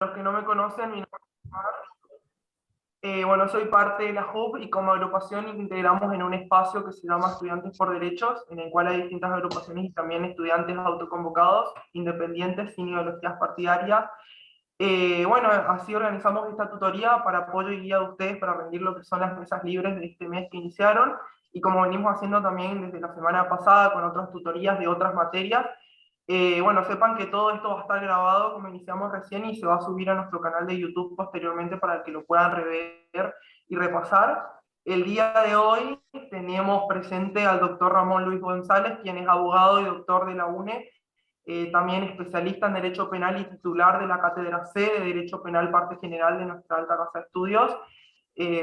los que no me conocen, mi nombre es Omar. Bueno, soy parte de la HUB y como agrupación integramos en un espacio que se llama Estudiantes por Derechos, en el cual hay distintas agrupaciones y también estudiantes autoconvocados, independientes, sin ideologías partidarias. Bueno, así organizamos esta tutoría para apoyo y guía de ustedes para rendir lo que son las mesas libres de este mes que iniciaron, y como venimos haciendo también desde la semana pasada con otras tutorías de otras materias. Bueno, sepan que todo esto va a estar grabado como iniciamos recién y se va a subir a nuestro canal de YouTube posteriormente para que lo puedan rever y repasar. El día de hoy tenemos presente al doctor Ramón Luis González, quien es abogado y doctor de la UNE, también especialista en Derecho Penal y titular de la Cátedra C de Derecho Penal, parte general de nuestra Alta Casa de Estudios.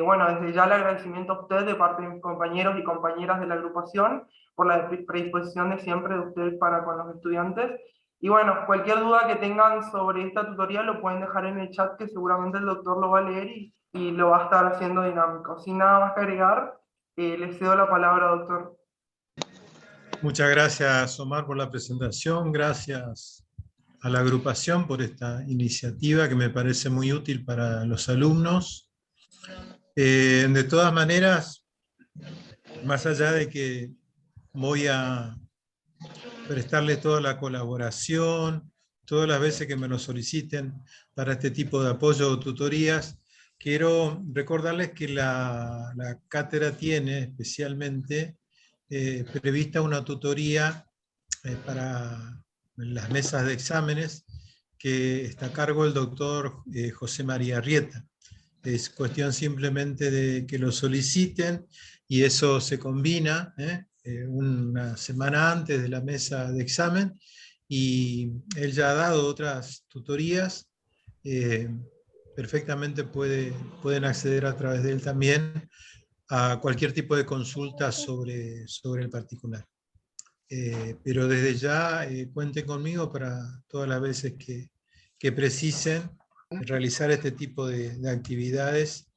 Bueno, desde ya el agradecimiento a usted de parte de mis compañeros y compañeras de la agrupación por la predisposición de siempre de ustedes para con los estudiantes. Y bueno, cualquier duda que tengan sobre esta tutoría lo pueden dejar en el chat, que seguramente el doctor lo va a leer y lo va a estar haciendo dinámico. Sin nada más que agregar, les cedo la palabra, doctor. Muchas gracias, Omar, por la presentación. Gracias a la agrupación por esta iniciativa que me parece muy útil para los alumnos. De todas maneras, más allá de que voy a prestarles toda la colaboración, todas las veces que me lo soliciten para este tipo de apoyo o tutorías, quiero recordarles que la cátedra tiene especialmente prevista una tutoría para las mesas de exámenes que está a cargo del doctor José María Arrieta. Es cuestión simplemente de que lo soliciten y eso se combina una semana antes de la mesa de examen, y él ya ha dado otras tutorías, perfectamente pueden acceder a través de él también a cualquier tipo de consulta sobre el particular. Pero desde ya cuenten conmigo para todas las veces que precisen realizar este tipo de actividades.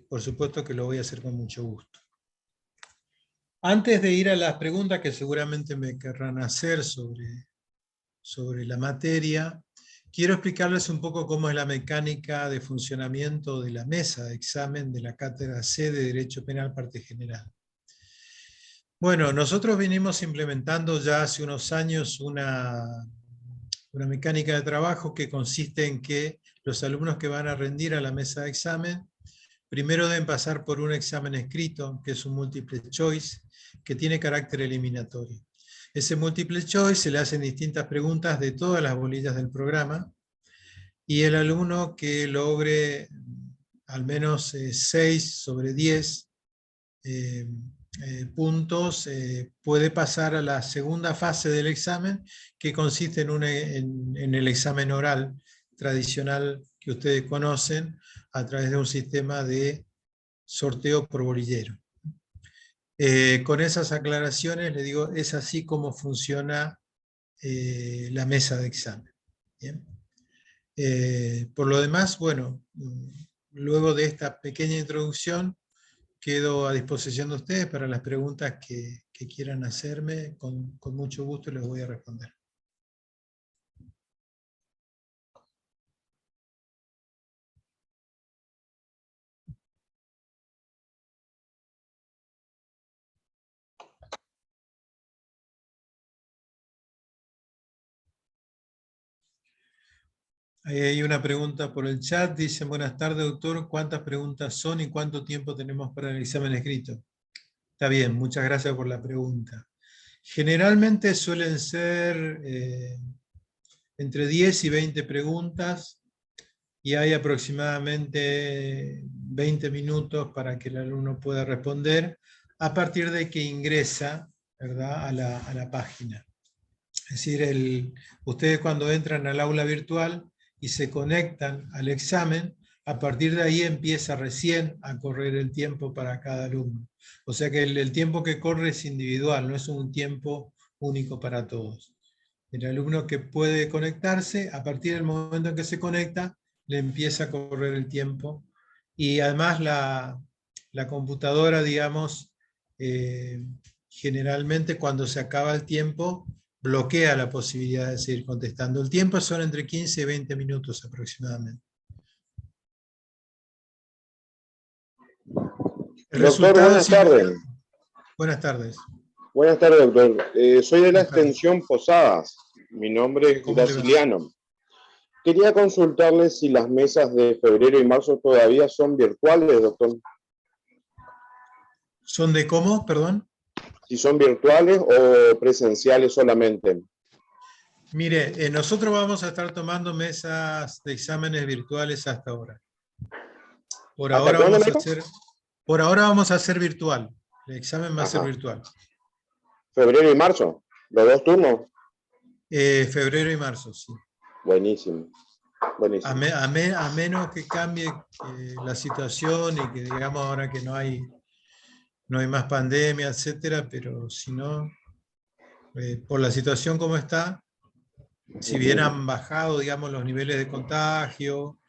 Por supuesto que lo voy a hacer con mucho gusto. Antes de ir a las preguntas que seguramente me querrán hacer sobre la materia, quiero explicarles un poco cómo es la mecánica de funcionamiento de la mesa de examen de la Cátedra C de Derecho Penal, parte general. Bueno, nosotros venimos implementando ya hace unos años una mecánica de trabajo que consiste en que los alumnos que van a rendir a la mesa de examen primero deben pasar por un examen escrito, que es un multiple choice, que tiene carácter eliminatorio. Ese multiple choice se le hacen distintas preguntas de todas las bolillas del programa, y el alumno que logre al menos 6 sobre 10 puntos puede pasar a la segunda fase del examen, que consiste en el examen oral tradicional que ustedes conocen a través de un sistema de sorteo por bolillero. Con esas aclaraciones, les digo, es así como funciona la mesa de examen. ¿Bien? Por lo demás, bueno, luego de esta pequeña introducción, quedo a disposición de ustedes para las preguntas que quieran hacerme. Con mucho gusto les voy a responder. Ahí hay una pregunta por el chat. Dicen: buenas tardes, doctor. ¿Cuántas preguntas son y cuánto tiempo tenemos para el examen escrito? Está bien, muchas gracias por la pregunta. Generalmente suelen ser entre 10 y 20 preguntas, y hay aproximadamente 20 minutos para que el alumno pueda responder a partir de que ingresa, ¿verdad?, a la página. Es decir, ustedes cuando entran al aula virtual y se conectan al examen, a partir de ahí empieza recién a correr el tiempo para cada alumno. O sea que el tiempo que corre es individual, no es un tiempo único para todos. El alumno que puede conectarse, a partir del momento en que se conecta, le empieza a correr el tiempo. Y además la computadora, digamos, generalmente cuando se acaba el tiempo, bloquea la posibilidad de seguir contestando. El tiempo son entre 15 y 20 minutos aproximadamente. El Doctor, resultado buenas tardes. Buenas tardes. Buenas tardes, doctor. Soy de la Buenas tardes. extensión Posadas. Mi nombre es ¿Cómo le va? Graciliano. Quería consultarle si las mesas de febrero y marzo todavía son virtuales, doctor. ¿Son de cómo, perdón? Si son virtuales o presenciales solamente. Mire, nosotros vamos a estar tomando mesas de exámenes virtuales hasta ahora. Por ¿Hasta ahora cuándo, vamos a me dijo? hacer virtual. El examen va a ser Ajá. virtual. Febrero y marzo, los dos turnos. Febrero y marzo, sí. Buenísimo. Buenísimo. A menos que cambie la situación y que digamos ahora que no hay más pandemia, etcétera, pero si no, por la situación como está, si bien han bajado, digamos, los niveles de contagio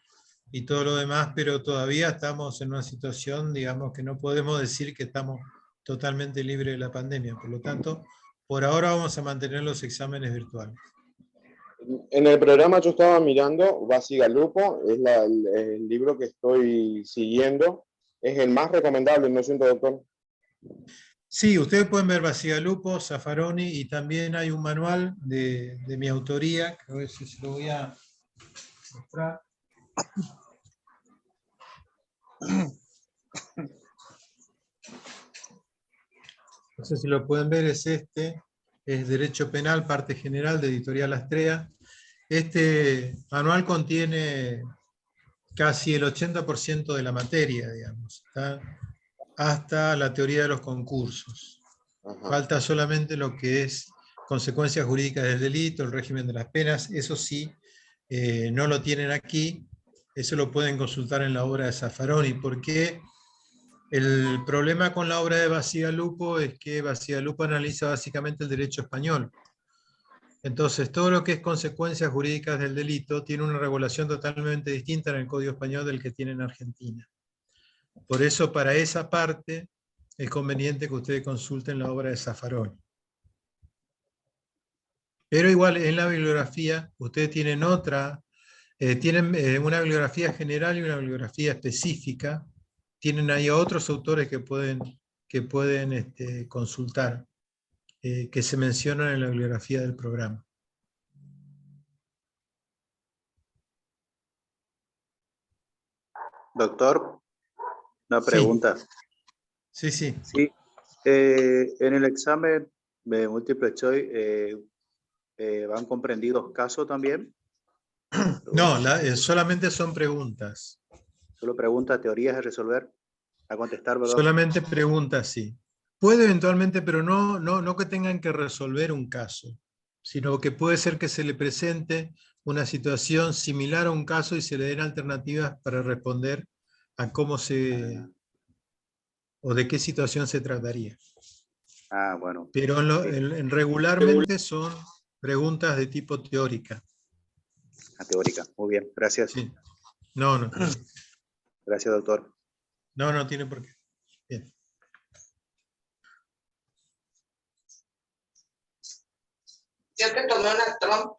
y todo lo demás, pero todavía estamos en una situación, digamos, que no podemos decir que estamos totalmente libres de la pandemia. Por lo tanto, por ahora vamos a mantener los exámenes virtuales. En el programa yo estaba mirando Basigalupo, es el libro que estoy siguiendo. Es el más recomendable, ¿no siento, doctor? Sí, ustedes pueden ver Basigalupo, Zaffaroni, y también hay un manual de mi autoría, que a ver si se lo voy a mostrar. No sé si lo pueden ver, es este, es Derecho Penal, parte general de Editorial Astrea. Este manual contiene casi el 80% de la materia, digamos, ¿está? Hasta la teoría de los concursos. Ajá. Falta solamente lo que es consecuencias jurídicas del delito, el régimen de las penas, eso sí, no lo tienen aquí, eso lo pueden consultar en la obra de Zaffaroni, porque el problema con la obra de Basigalupo es que Basigalupo analiza básicamente el derecho español. Entonces, todo lo que es consecuencias jurídicas del delito tiene una regulación totalmente distinta en el Código Español del que tiene en Argentina. Por eso, para esa parte, es conveniente que ustedes consulten la obra de Zaffaroni. Pero igual, en la bibliografía, ustedes tienen una bibliografía general y una bibliografía específica. Tienen ahí a otros autores que pueden consultar, que se mencionan en la bibliografía del programa. Doctor, una Sí. pregunta. Sí, sí. Sí, en el examen de múltiple choice van comprendidos casos también. No, solamente son preguntas. Solo preguntas, teorías a resolver, a contestar, ¿verdad? Solamente preguntas, sí. Puede eventualmente, pero no que tengan que resolver un caso, sino que puede ser que se le presente una situación similar a un caso y se le den alternativas para responder a cómo o de qué situación se trataría. Ah, bueno. Pero regularmente son preguntas de tipo teórica. Ah, teórica. Muy bien, gracias. Sí. No. Gracias, doctor. No tiene por qué. Bien. Yo te tomé una trompa.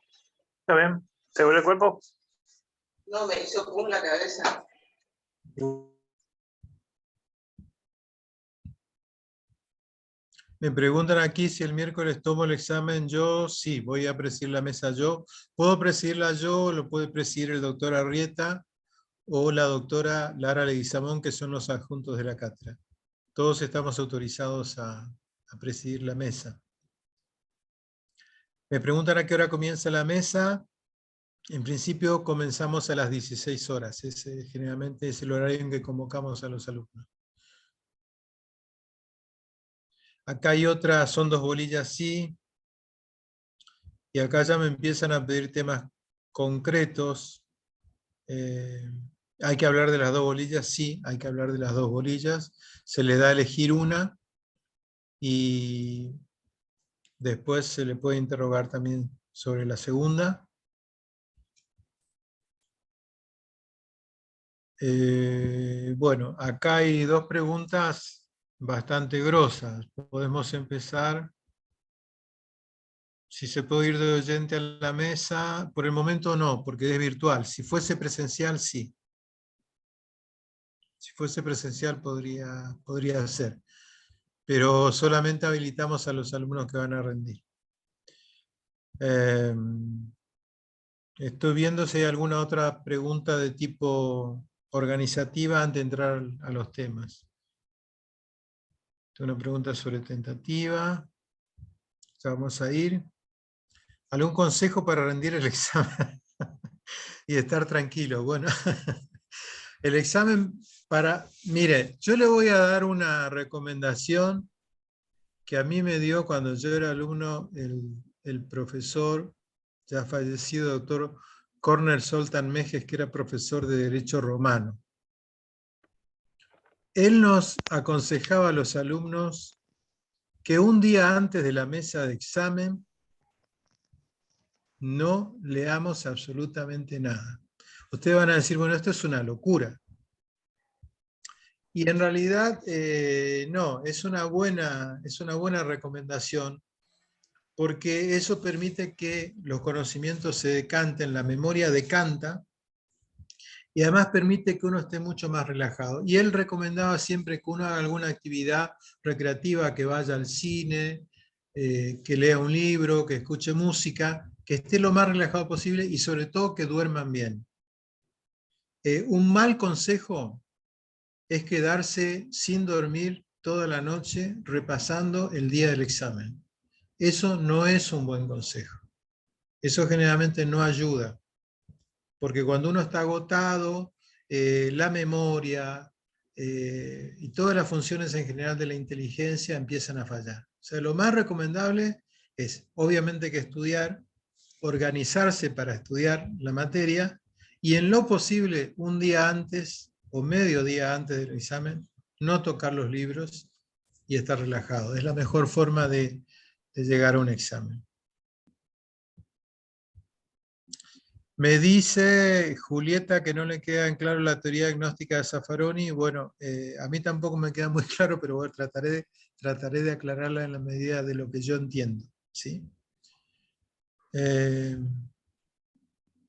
¿Está bien? ¿Se vuelve el cuerpo? No, me hizo pum la cabeza. Me preguntan aquí si el miércoles tomo el examen yo. Sí, voy a presidir la mesa yo. Puedo presidirla yo, lo puede presidir el doctor Arrieta o la doctora Lara Leguizamón, que son los adjuntos de la cátedra. Todos estamos autorizados a presidir la mesa. Me preguntan a qué hora comienza la mesa. En principio comenzamos a las 16 horas. Generalmente es el horario en que convocamos a los alumnos. Acá hay otra, son 2 bolillas, sí. Y acá ya me empiezan a pedir temas concretos. ¿Hay que hablar de las 2 bolillas? Sí, hay que hablar de las 2 bolillas. Se le da a elegir una y después se le puede interrogar también sobre la segunda. Bueno, acá hay 2 preguntas. Bastante grosas. Podemos empezar Si se puede ir de oyente a la mesa, por el momento no, porque es virtual. Si fuese presencial, sí. Si fuese presencial podría ser, pero solamente habilitamos a los alumnos que van a rendir. Estoy viendo si hay alguna otra pregunta de tipo organizativa antes de entrar a los temas. Tengo una pregunta sobre tentativa. Ya vamos a ir. ¿Algún consejo para rendir el examen y estar tranquilo? Bueno, el examen mire, yo le voy a dar una recomendación que a mí me dio cuando yo era alumno el profesor, ya fallecido, doctor Cornel Soltan Mejes, que era profesor de Derecho Romano. Él nos aconsejaba a los alumnos que un día antes de la mesa de examen no leamos absolutamente nada. Ustedes van a decir, bueno, esto es una locura. Y en realidad no, es una buena recomendación, porque eso permite que los conocimientos se decanten, la memoria decanta, y además permite que uno esté mucho más relajado. Y él recomendaba siempre que uno haga alguna actividad recreativa, que vaya al cine, que lea un libro, que escuche música, que esté lo más relajado posible y sobre todo que duerman bien. Un mal consejo es quedarse sin dormir toda la noche repasando el día del examen. Eso no es un buen consejo. Eso generalmente no ayuda, porque cuando uno está agotado, la memoria y todas las funciones en general de la inteligencia empiezan a fallar. O sea, lo más recomendable es, obviamente, que estudiar, organizarse para estudiar la materia y en lo posible un día antes o medio día antes del examen no tocar los libros y estar relajado. Es la mejor forma de llegar a un examen. Me dice Julieta que no le queda en claro la teoría diagnóstica de Zaffaroni. Bueno, a mí tampoco me queda muy claro, pero bueno, trataré de aclararla en la medida de lo que yo entiendo, ¿sí?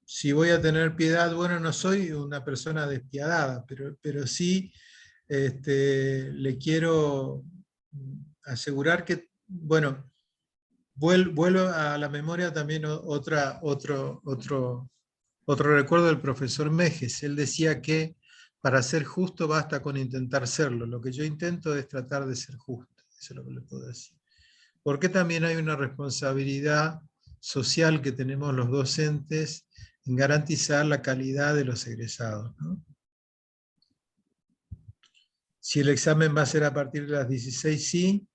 Si voy a tener piedad, bueno, no soy una persona despiadada, pero sí le quiero asegurar que, bueno, vuelvo a la memoria también otro recuerdo del profesor Mejes. Él decía que para ser justo basta con intentar serlo. Lo que yo intento es tratar de ser justo. Eso es lo que le puedo decir. Porque también hay una responsabilidad social que tenemos los docentes en garantizar la calidad de los egresados, ¿no? Si el examen va a ser a partir de las 16, sí.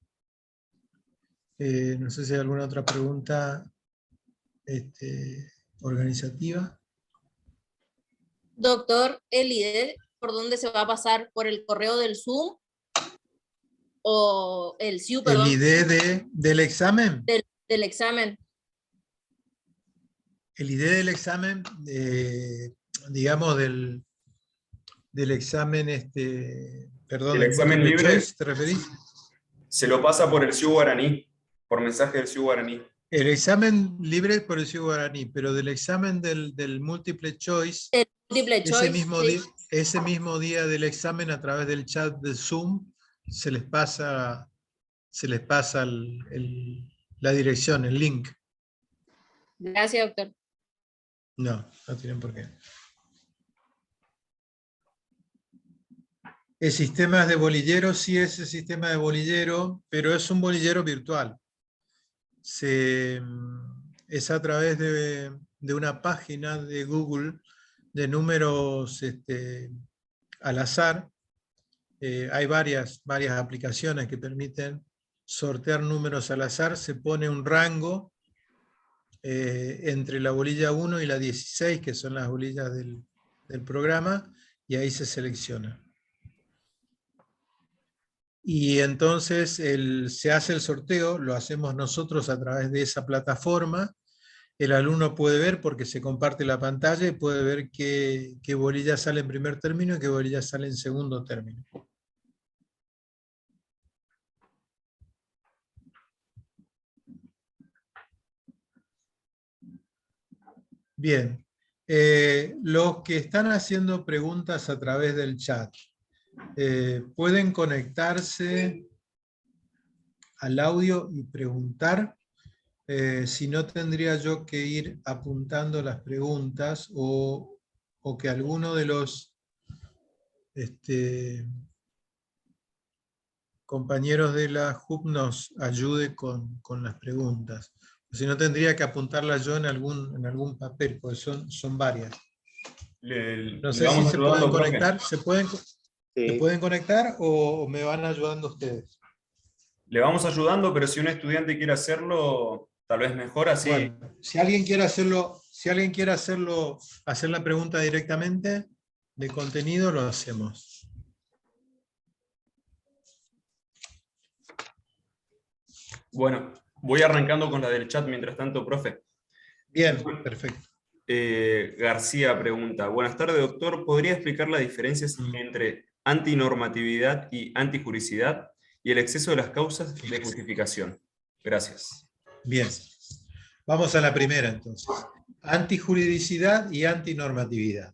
No sé si hay alguna otra pregunta organizativa. Doctor, ¿el ID por dónde se va a pasar? ¿Por el correo del Zoom? ¿O el SIU, perdón? ¿El ID del examen? Del examen. El ID del examen, digamos, del examen, perdón, ¿El examen multiple libre? choice, ¿te referís? Se lo pasa por el SIU Guaraní, por mensaje del SIU Guaraní. El examen libre es por el SIU Guaraní, pero del examen del multiple choice, El multiple choice, ese mismo día del examen, a través del chat de Zoom, se les pasa la dirección, el link. Gracias, doctor. No tienen por qué. El sistema de bolillero sí es el sistema de bolillero, pero es un bolillero virtual. Es a través de una página de Google de números al azar. Hay varias aplicaciones que permiten sortear números al azar. Se pone un rango entre la bolilla 1 y la 16, que son las bolillas del programa, y ahí se selecciona. Y entonces se hace el sorteo, lo hacemos nosotros a través de esa plataforma. El alumno puede ver, porque se comparte la pantalla, y puede ver qué bolilla sale en primer término y qué bolilla sale en segundo término. Bien. Los que están haciendo preguntas a través del chat, ¿pueden conectarse al audio y preguntar? Si no, tendría yo que ir apuntando las preguntas o que alguno de los compañeros de la JUP nos ayude con las preguntas. Si no, tendría que apuntarlas yo en algún papel, porque son varias. No sé si se pueden conectar. ¿Se pueden conectar o me van ayudando ustedes? Le vamos ayudando, pero si un estudiante quiere hacerlo, tal vez mejor así. Bueno, si alguien quiere hacer la pregunta directamente de contenido, lo hacemos. Bueno, voy arrancando con la del chat mientras tanto, profe. Bien, perfecto. García pregunta, buenas tardes, doctor, ¿podría explicar las diferencias entre antinormatividad y antijuricidad y el exceso de las causas de justificación? Gracias. Bien, vamos a la primera entonces. Antijuridicidad y antinormatividad.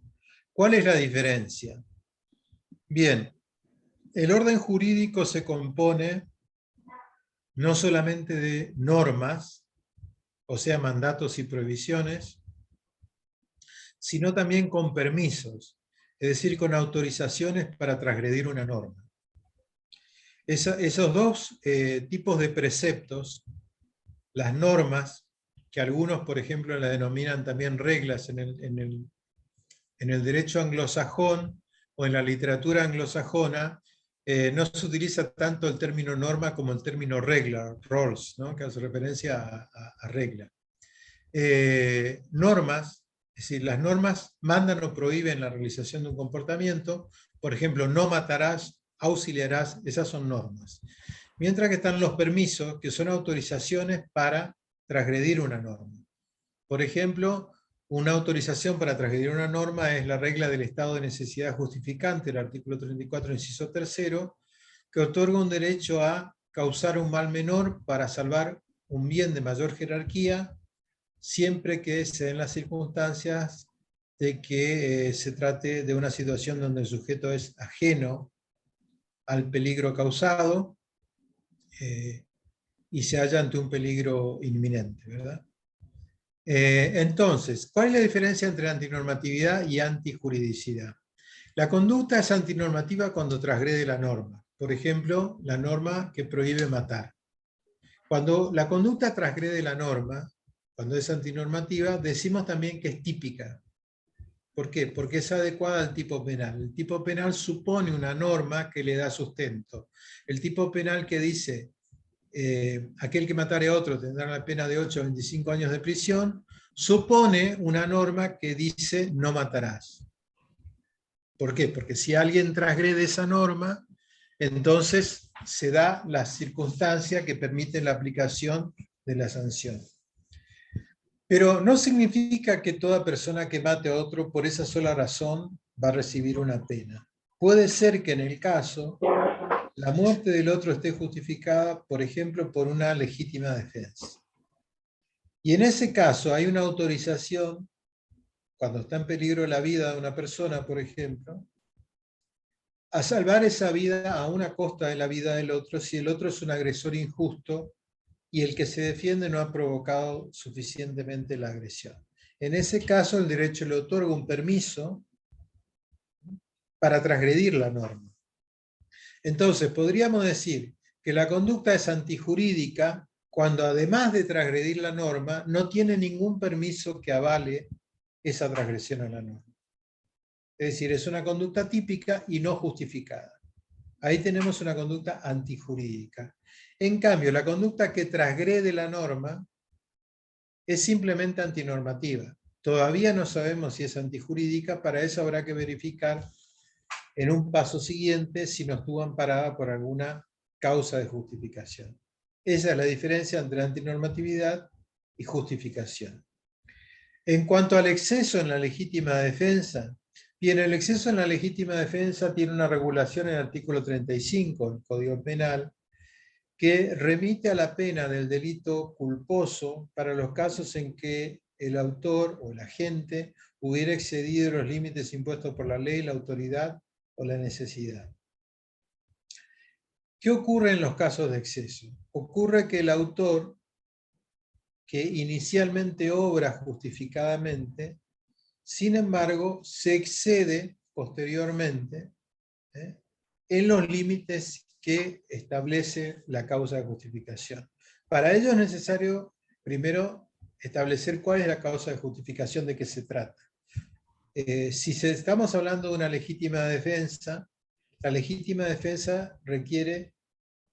¿Cuál es la diferencia? Bien, el orden jurídico se compone no solamente de normas, o sea, mandatos y prohibiciones, sino también con permisos, es decir, con autorizaciones para transgredir una norma. Esos dos tipos de preceptos, las normas, que algunos, por ejemplo, la denominan también reglas en el derecho anglosajón o en la literatura anglosajona, no se utiliza tanto el término norma como el término regla, rules, ¿no? Que hace referencia a regla. Normas, es decir, las normas mandan o prohíben la realización de un comportamiento, por ejemplo, no matarás, auxiliarás, esas son normas. Mientras que están los permisos, que son autorizaciones para transgredir una norma. Por ejemplo, una autorización para transgredir una norma es la regla del estado de necesidad justificante, el artículo 34, inciso 3, que otorga un derecho a causar un mal menor para salvar un bien de mayor jerarquía, siempre que se den las circunstancias de que se trate de una situación donde el sujeto es ajeno al peligro causado y se halla ante un peligro inminente, ¿verdad? Entonces, ¿cuál es la diferencia entre antinormatividad y antijuridicidad? La conducta es antinormativa cuando transgrede la norma. Por ejemplo, la norma que prohíbe matar. Cuando la conducta transgrede la norma, cuando es antinormativa, decimos también que es típica. ¿Por qué? Porque es adecuada al tipo penal. El tipo penal supone una norma que le da sustento. El tipo penal que dice aquel que matare a otro tendrá la pena de 8 a 25 años de prisión, supone una norma que dice no matarás. ¿Por qué? Porque si alguien transgrede esa norma, entonces se da la circunstancia que permite la aplicación de la sanción. Pero no significa que toda persona que mate a otro por esa sola razón va a recibir una pena. Puede ser que en el caso la muerte del otro esté justificada, por ejemplo, por una legítima defensa. Y en ese caso hay una autorización, cuando está en peligro la vida de una persona, por ejemplo, a salvar esa vida a una costa de la vida del otro si el otro es un agresor injusto y el que se defiende no ha provocado suficientemente la agresión. En ese caso, el derecho le otorga un permiso para transgredir la norma. Entonces, podríamos decir que la conducta es antijurídica cuando, además de transgredir la norma, no tiene ningún permiso que avale esa transgresión a la norma. Es decir, es una conducta típica y no justificada. Ahí tenemos una conducta antijurídica. En cambio, la conducta que transgrede la norma es simplemente antinormativa. Todavía no sabemos si es antijurídica, para eso habrá que verificar en un paso siguiente si no estuvo amparada por alguna causa de justificación. Esa es la diferencia entre antinormatividad y justificación. En cuanto al exceso en la legítima defensa, bien, el exceso en la legítima defensa tiene una regulación en el artículo 35 del Código Penal que remite a la pena del delito culposo para los casos en que el autor o el agente hubiera excedido los límites impuestos por la ley, la autoridad o la necesidad. ¿Qué ocurre en los casos de exceso? Ocurre que el autor, que inicialmente obra justificadamente, sin embargo, se excede posteriormente en los límites que establece la causa de justificación. Para ello es necesario, primero, establecer cuál es la causa de justificación, de qué se trata. Si estamos hablando de una legítima defensa, la legítima defensa requiere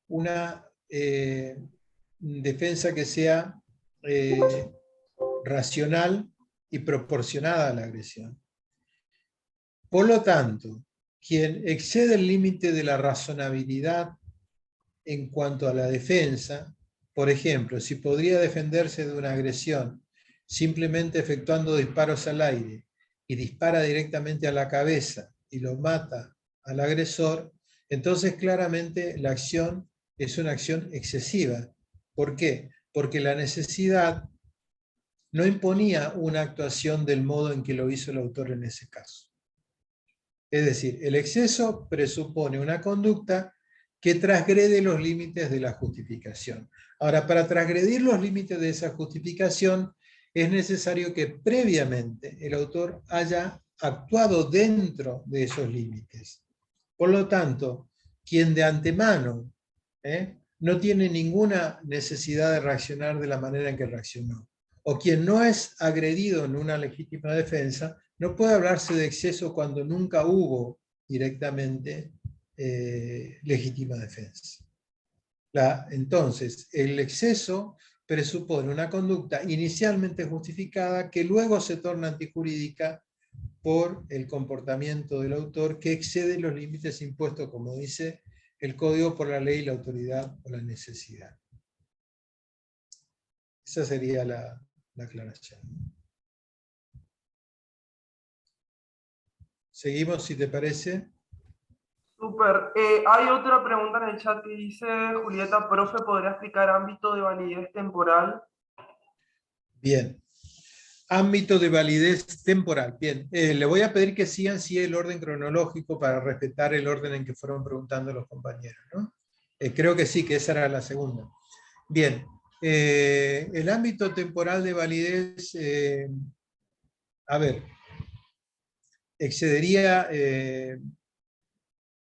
una defensa que sea racional y proporcionada a la agresión. Por lo tanto, quien excede el límite de la razonabilidad en cuanto a la defensa, por ejemplo, si podría defenderse de una agresión simplemente efectuando disparos al aire y dispara directamente a la cabeza y lo mata al agresor, entonces claramente la acción es una acción excesiva. ¿Por qué? Porque la necesidad no imponía una actuación del modo en que lo hizo el autor en ese caso. Es decir, el exceso presupone una conducta que transgrede los límites de la justificación. Ahora, para transgredir los límites de esa justificación, es necesario que previamente el autor haya actuado dentro de esos límites. Por lo tanto, quien de antemano no tiene ninguna necesidad de reaccionar de la manera en que reaccionó, o quien no es agredido en una legítima defensa, no puede hablarse de exceso cuando nunca hubo directamente legítima defensa. Entonces, el exceso presupone una conducta inicialmente justificada que luego se torna antijurídica por el comportamiento del autor que excede los límites impuestos, como dice el Código, por la ley, la autoridad o la necesidad. Esa sería la aclaración. Seguimos, si te parece. Súper. Hay otra pregunta en el chat que dice, Julieta, profe, ¿podría explicar ámbito de validez temporal? Bien. Ámbito de validez temporal. Bien. Le voy a pedir que sigan el orden cronológico para respetar el orden en que fueron preguntando los compañeros, ¿no? Creo que sí, que esa era la segunda. Bien. El ámbito temporal de validez, a ver, excedería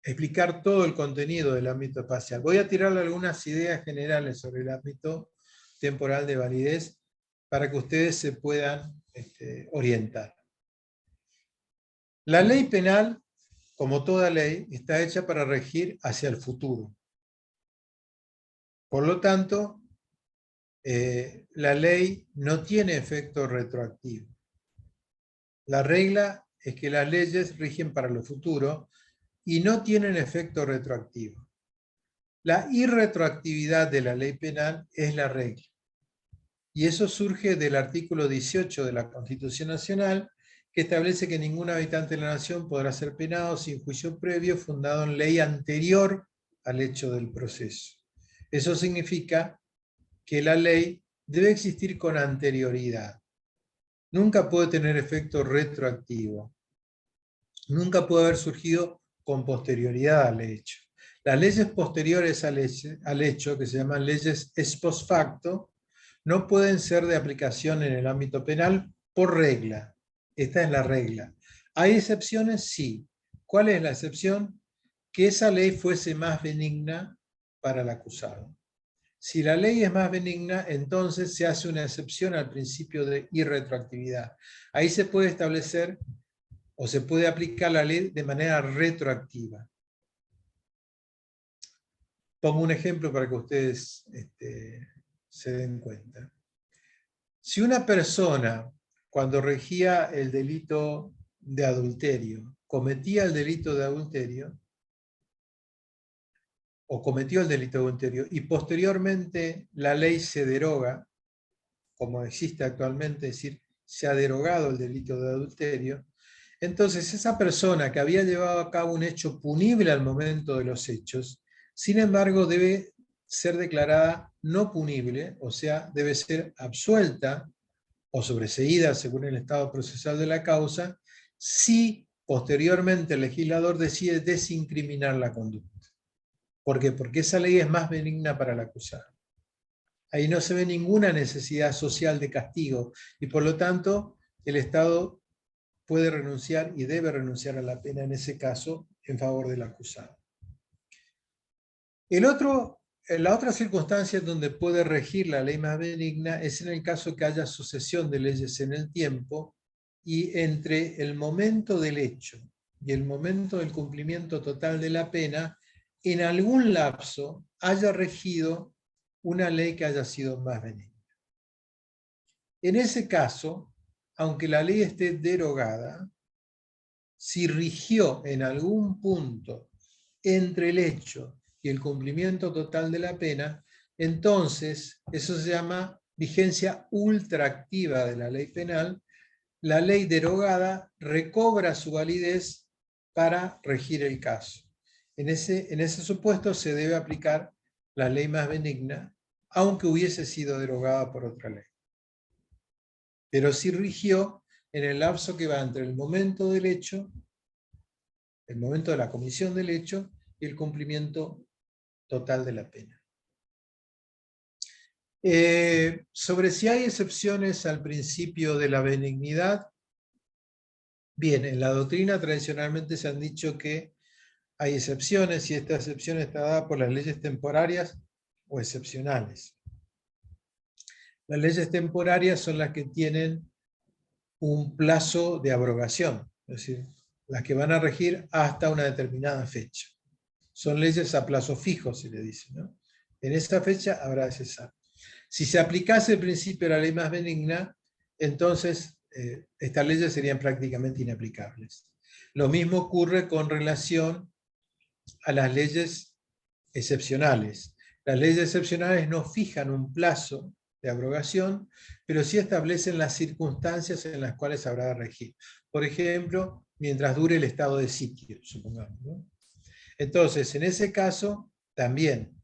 explicar todo el contenido del ámbito espacial. Voy a tirarle algunas ideas generales sobre el ámbito temporal de validez para que ustedes se puedan orientar. La ley penal, como toda ley, está hecha para regir hacia el futuro. Por lo tanto, la ley no tiene efecto retroactivo. La regla es que las leyes rigen para lo futuro y no tienen efecto retroactivo. La irretroactividad de la ley penal es la regla. Y eso surge del artículo 18 de la Constitución Nacional, que establece que ningún habitante de la nación podrá ser penado sin juicio previo fundado en ley anterior al hecho del proceso. Eso significa que la ley debe existir con anterioridad. Nunca puede tener efecto retroactivo. Nunca puede haber surgido con posterioridad al hecho. Las leyes posteriores al hecho, que se llaman leyes ex post facto, no pueden ser de aplicación en el ámbito penal por regla. Esta es la regla. ¿Hay excepciones? Sí. ¿Cuál es la excepción? Que esa ley fuese más benigna para el acusado. Si la ley es más benigna, entonces se hace una excepción al principio de irretroactividad. Ahí se puede establecer o se puede aplicar la ley de manera retroactiva. Pongo un ejemplo para que ustedes se den cuenta. Si una persona, cuando regía el delito de adulterio, cometía el delito de adulterio, o cometió el delito de adulterio, y posteriormente la ley se deroga, como existe actualmente, es decir, se ha derogado el delito de adulterio, entonces esa persona que había llevado a cabo un hecho punible al momento de los hechos, sin embargo debe ser declarada no punible, o sea, debe ser absuelta o sobreseída según el estado procesal de la causa, si posteriormente el legislador decide desincriminar la conducta. ¿Por qué? Porque esa ley es más benigna para el acusado. Ahí no se ve ninguna necesidad social de castigo y por lo tanto el Estado puede renunciar y debe renunciar a la pena en ese caso en favor del acusado. La otra circunstancia donde puede regir la ley más benigna es en el caso que haya sucesión de leyes en el tiempo y entre el momento del hecho y el momento del cumplimiento total de la pena, en algún lapso haya regido una ley que haya sido más benigna. En ese caso, aunque la ley esté derogada, si rigió en algún punto entre el hecho y el cumplimiento total de la pena, entonces eso se llama vigencia ultraactiva de la ley penal. La ley derogada recobra su validez para regir el caso. En ese supuesto se debe aplicar la ley más benigna, aunque hubiese sido derogada por otra ley. Pero sí rigió en el lapso que va entre el momento del hecho, el momento de la comisión del hecho y el cumplimiento total de la pena. Sobre si hay excepciones al principio de la benignidad, bien, en la doctrina tradicionalmente se han dicho que hay excepciones y esta excepción está dada por las leyes temporarias o excepcionales. Las leyes temporarias son las que tienen un plazo de abrogación, es decir, las que van a regir hasta una determinada fecha. Son leyes a plazo fijo, se le dice, ¿no? En esa fecha habrá de cesar. Si se aplicase el principio de la ley más benigna, entonces estas leyes serían prácticamente inaplicables. Lo mismo ocurre con relación a las leyes excepcionales. Las leyes excepcionales no fijan un plazo de abrogación, pero sí establecen las circunstancias en las cuales habrá de regir. Por ejemplo, mientras dure el estado de sitio, supongamos, ¿no? Entonces, en ese caso, también,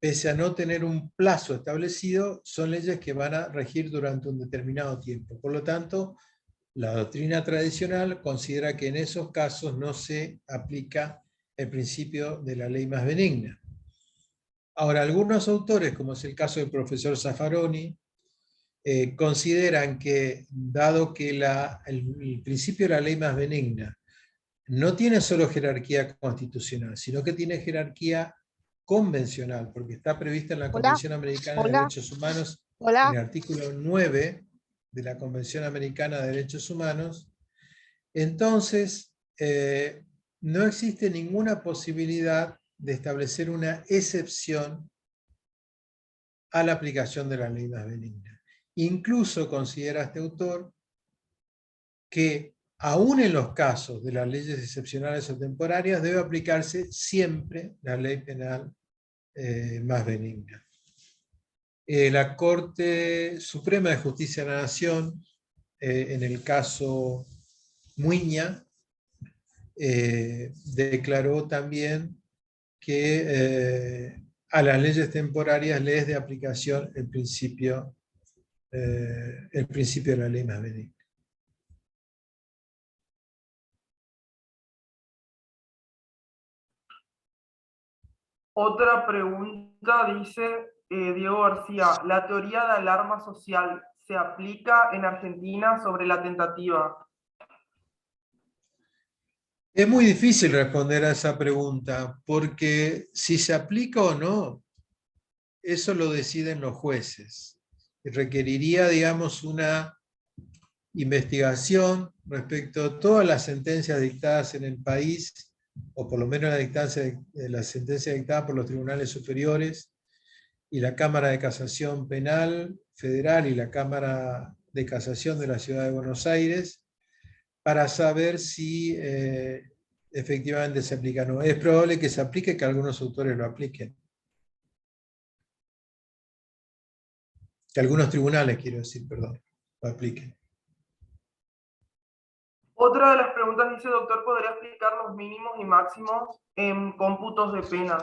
pese a no tener un plazo establecido, son leyes que van a regir durante un determinado tiempo. Por lo tanto, la doctrina tradicional considera que en esos casos no se aplica el principio de la ley más benigna. Ahora, algunos autores, como es el caso del profesor Zaffaroni, consideran que, dado que el principio de la ley más benigna no tiene solo jerarquía constitucional, sino que tiene jerarquía convencional, porque está prevista en la Convención Americana de Derechos Humanos, en el artículo 9 de la Convención Americana de Derechos Humanos, entonces no existe ninguna posibilidad de establecer una excepción a la aplicación de la ley más benigna. Incluso considera este autor que aún en los casos de las leyes excepcionales o temporarias debe aplicarse siempre la ley penal más benigna. La Corte Suprema de Justicia de la Nación, en el caso Muiña, declaró también que a las leyes temporarias le es de aplicación el principio de la ley más benigna. Otra pregunta dice Diego García, ¿la teoría de alarma social se aplica en Argentina sobre la tentativa? Es muy difícil responder a esa pregunta, porque si se aplica o no, eso lo deciden los jueces. Requeriría, digamos, una investigación respecto a todas las sentencias dictadas en el país, o por lo menos la sentencia dictada por los tribunales superiores, y la Cámara de Casación Penal Federal y la Cámara de Casación de la Ciudad de Buenos Aires, para saber si efectivamente se aplica o no. Es probable que se aplique, que algunos autores lo apliquen. Que algunos tribunales, quiero decir, perdón, lo apliquen. Otra de las preguntas dice, doctor, ¿podría explicar los mínimos y máximos en cómputos de pena?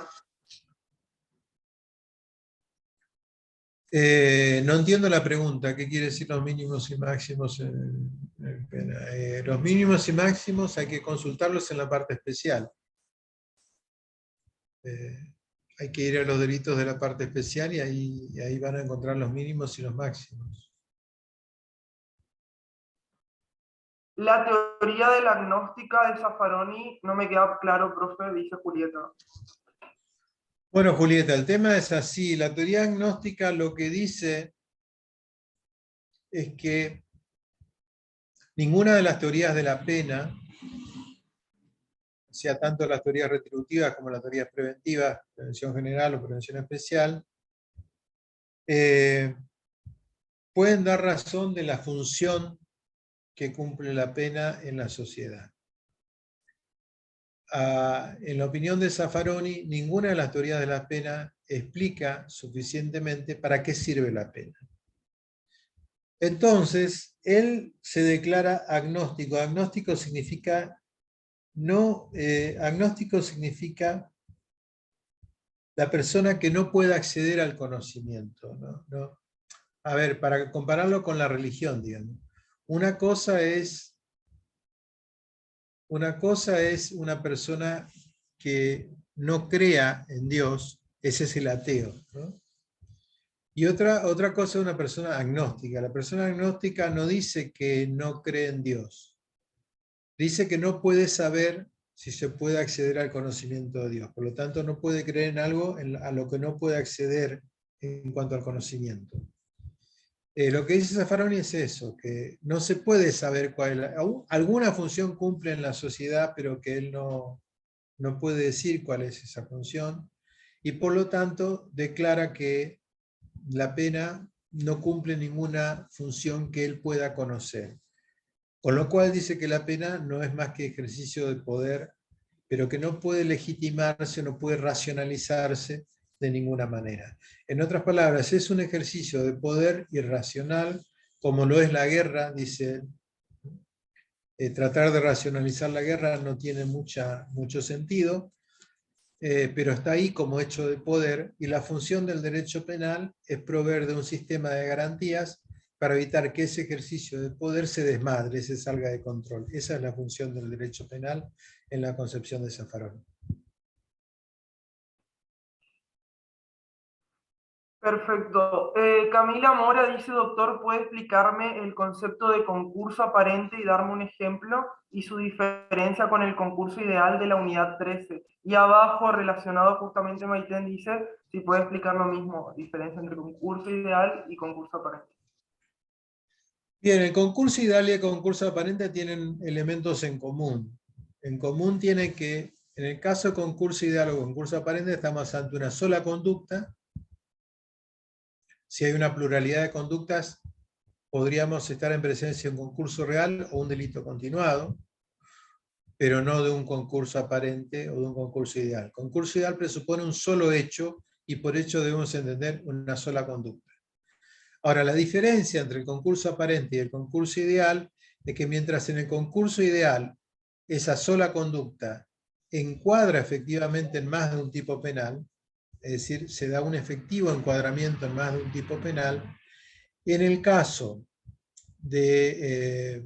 No entiendo la pregunta. ¿Qué quiere decir los mínimos y máximos en pena? Los mínimos y máximos hay que consultarlos en la parte especial. Hay que ir a los delitos de la parte especial y ahí van a encontrar los mínimos y los máximos. La teoría de la gnóstica de Zaffaroni no me queda claro, profe, dice Julieta. Bueno, Julieta, el tema es así. La teoría gnóstica lo que dice es que ninguna de las teorías de la pena, sea tanto las teorías retributivas como las teorías preventivas, prevención general o prevención especial, pueden dar razón de la función que cumple la pena en la sociedad. En la opinión de Zaffaroni, ninguna de las teorías de la pena explica suficientemente para qué sirve la pena. Entonces, él se declara agnóstico. Agnóstico significa la persona que no puede acceder al conocimiento, ¿no? A ver, para compararlo con la religión, digamos. Una cosa es una persona que no crea en Dios, ese es el ateo, ¿no? Y otra cosa es una persona agnóstica. La persona agnóstica no dice que no cree en Dios. Dice que no puede saber si se puede acceder al conocimiento de Dios. Por lo tanto, no puede creer en algo a lo que no puede acceder en cuanto al conocimiento. Lo que dice Zaffaroni es eso, que no se puede saber cuál es alguna función cumple en la sociedad, pero que él no puede decir cuál es esa función, y por lo tanto declara que la pena no cumple ninguna función que él pueda conocer. Con lo cual dice que la pena no es más que ejercicio de poder, pero que no puede legitimarse, no puede racionalizarse de ninguna manera. En otras palabras, es un ejercicio de poder irracional, como lo es la guerra, dice. Tratar de racionalizar la guerra no tiene mucho sentido, pero está ahí como hecho de poder, y la función del derecho penal es proveer de un sistema de garantías para evitar que ese ejercicio de poder se desmadre, se salga de control. Esa es la función del derecho penal en la concepción de Zaffaroni. Perfecto. Camila Mora dice, doctor, ¿puede explicarme el concepto de concurso aparente y darme un ejemplo y su diferencia con el concurso ideal de la unidad 13? Y abajo, relacionado justamente, Maiten dice, si puede explicar lo mismo, diferencia entre concurso ideal y concurso aparente. Bien, el concurso ideal y el concurso aparente tienen elementos en común. En común tiene que, en el caso de concurso ideal o concurso aparente, estamos ante una sola conducta. Si hay una pluralidad de conductas, podríamos estar en presencia de un concurso real o un delito continuado, pero no de un concurso aparente o de un concurso ideal. Concurso ideal presupone un solo hecho, y por hecho debemos entender una sola conducta. Ahora, la diferencia entre el concurso aparente y el concurso ideal es que mientras en el concurso ideal esa sola conducta encuadra efectivamente en más de un tipo penal, es decir, se da un efectivo encuadramiento en más de un tipo penal, en el caso del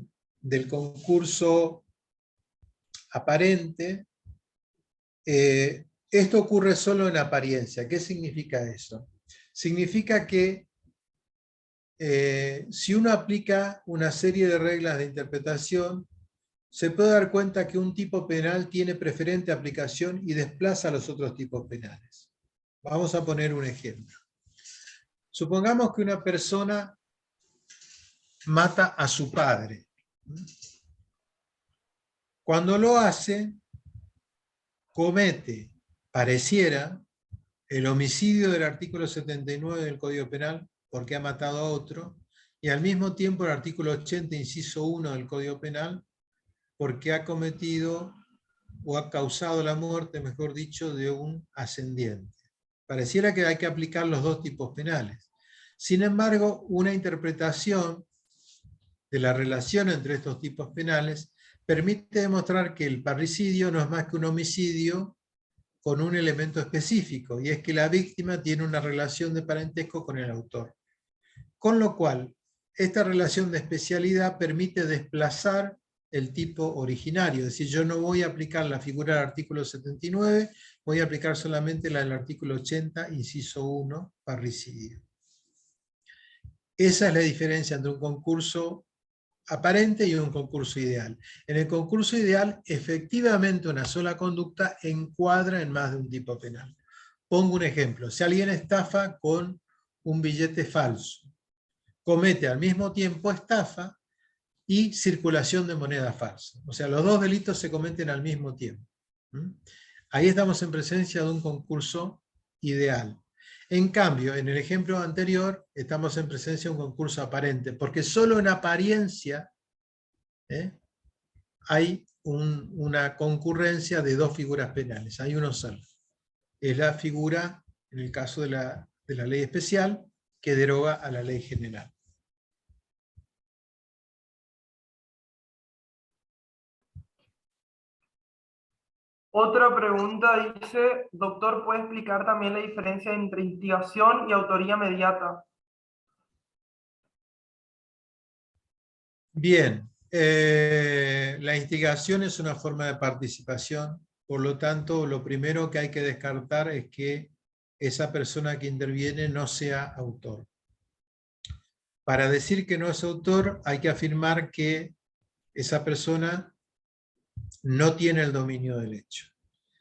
concurso aparente, esto ocurre solo en apariencia. ¿Qué significa eso? Significa que si uno aplica una serie de reglas de interpretación, se puede dar cuenta que un tipo penal tiene preferente aplicación y desplaza a los otros tipos penales. Vamos a poner un ejemplo. Supongamos que una persona mata a su padre. Cuando lo hace, comete, pareciera, el homicidio del artículo 79 del Código Penal, porque ha matado a otro, y al mismo tiempo el artículo 80, inciso 1 del Código Penal, porque ha cometido o ha causado la muerte, mejor dicho, de un ascendiente. Pareciera que hay que aplicar los dos tipos penales. Sin embargo, una interpretación de la relación entre estos tipos penales permite demostrar que el parricidio no es más que un homicidio con un elemento específico, y es que la víctima tiene una relación de parentesco con el autor. Con lo cual, esta relación de especialidad permite desplazar el tipo originario, es decir, yo no voy a aplicar la figura del artículo 79, voy a aplicar solamente la del artículo 80, inciso 1, parricidio. Esa es la diferencia entre un concurso aparente y un concurso ideal. En el concurso ideal, efectivamente una sola conducta encuadra en más de un tipo penal. Pongo un ejemplo, si alguien estafa con un billete falso, comete al mismo tiempo estafa y circulación de moneda falsa. O sea, los dos delitos se cometen al mismo tiempo. Ahí estamos en presencia de un concurso ideal. En cambio, en el ejemplo anterior, estamos en presencia de un concurso aparente, porque solo en apariencia hay una concurrencia de dos figuras penales, hay uno solo. Es la figura, en el caso de la ley especial, que deroga a la ley general. Otra pregunta dice, doctor, ¿puede explicar también la diferencia entre instigación y autoría mediata? Bien, la instigación es una forma de participación, por lo tanto, lo primero que hay que descartar es que esa persona que interviene no sea autor. Para decir que no es autor, hay que afirmar que esa persona no tiene el dominio del hecho.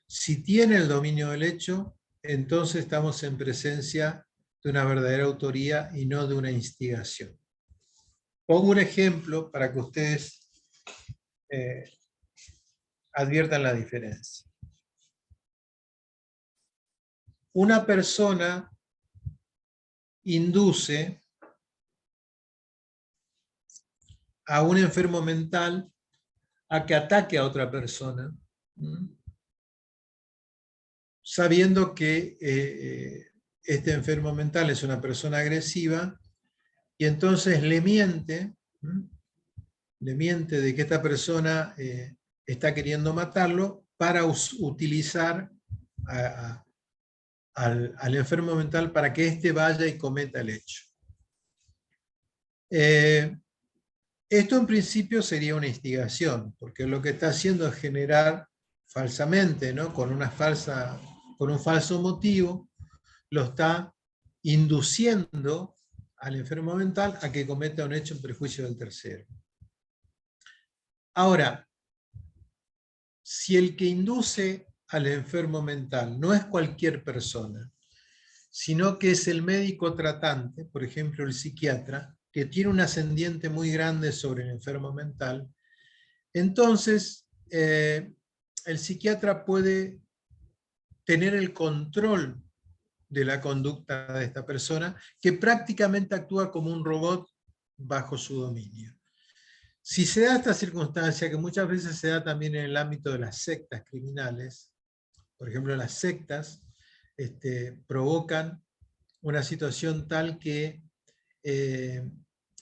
Si tiene el dominio del hecho, entonces estamos en presencia de una verdadera autoría y no de una instigación. Pongo un ejemplo para que ustedes adviertan la diferencia. Una persona induce a un enfermo mental a que ataque a otra persona, sabiendo que este enfermo mental es una persona agresiva, y entonces le miente de que esta persona está queriendo matarlo para utilizar al enfermo mental para que éste vaya y cometa el hecho. Esto en principio sería una instigación, porque lo que está haciendo es generar falsamente, ¿no? con un falso motivo, lo está induciendo al enfermo mental a que cometa un hecho en perjuicio del tercero. Ahora, si el que induce al enfermo mental no es cualquier persona, sino que es el médico tratante, por ejemplo el psiquiatra, que tiene un ascendiente muy grande sobre el enfermo mental, entonces el psiquiatra puede tener el control de la conducta de esta persona, que prácticamente actúa como un robot bajo su dominio. Si se da esta circunstancia, que muchas veces se da también en el ámbito de las sectas criminales, por ejemplo, las sectas provocan una situación tal que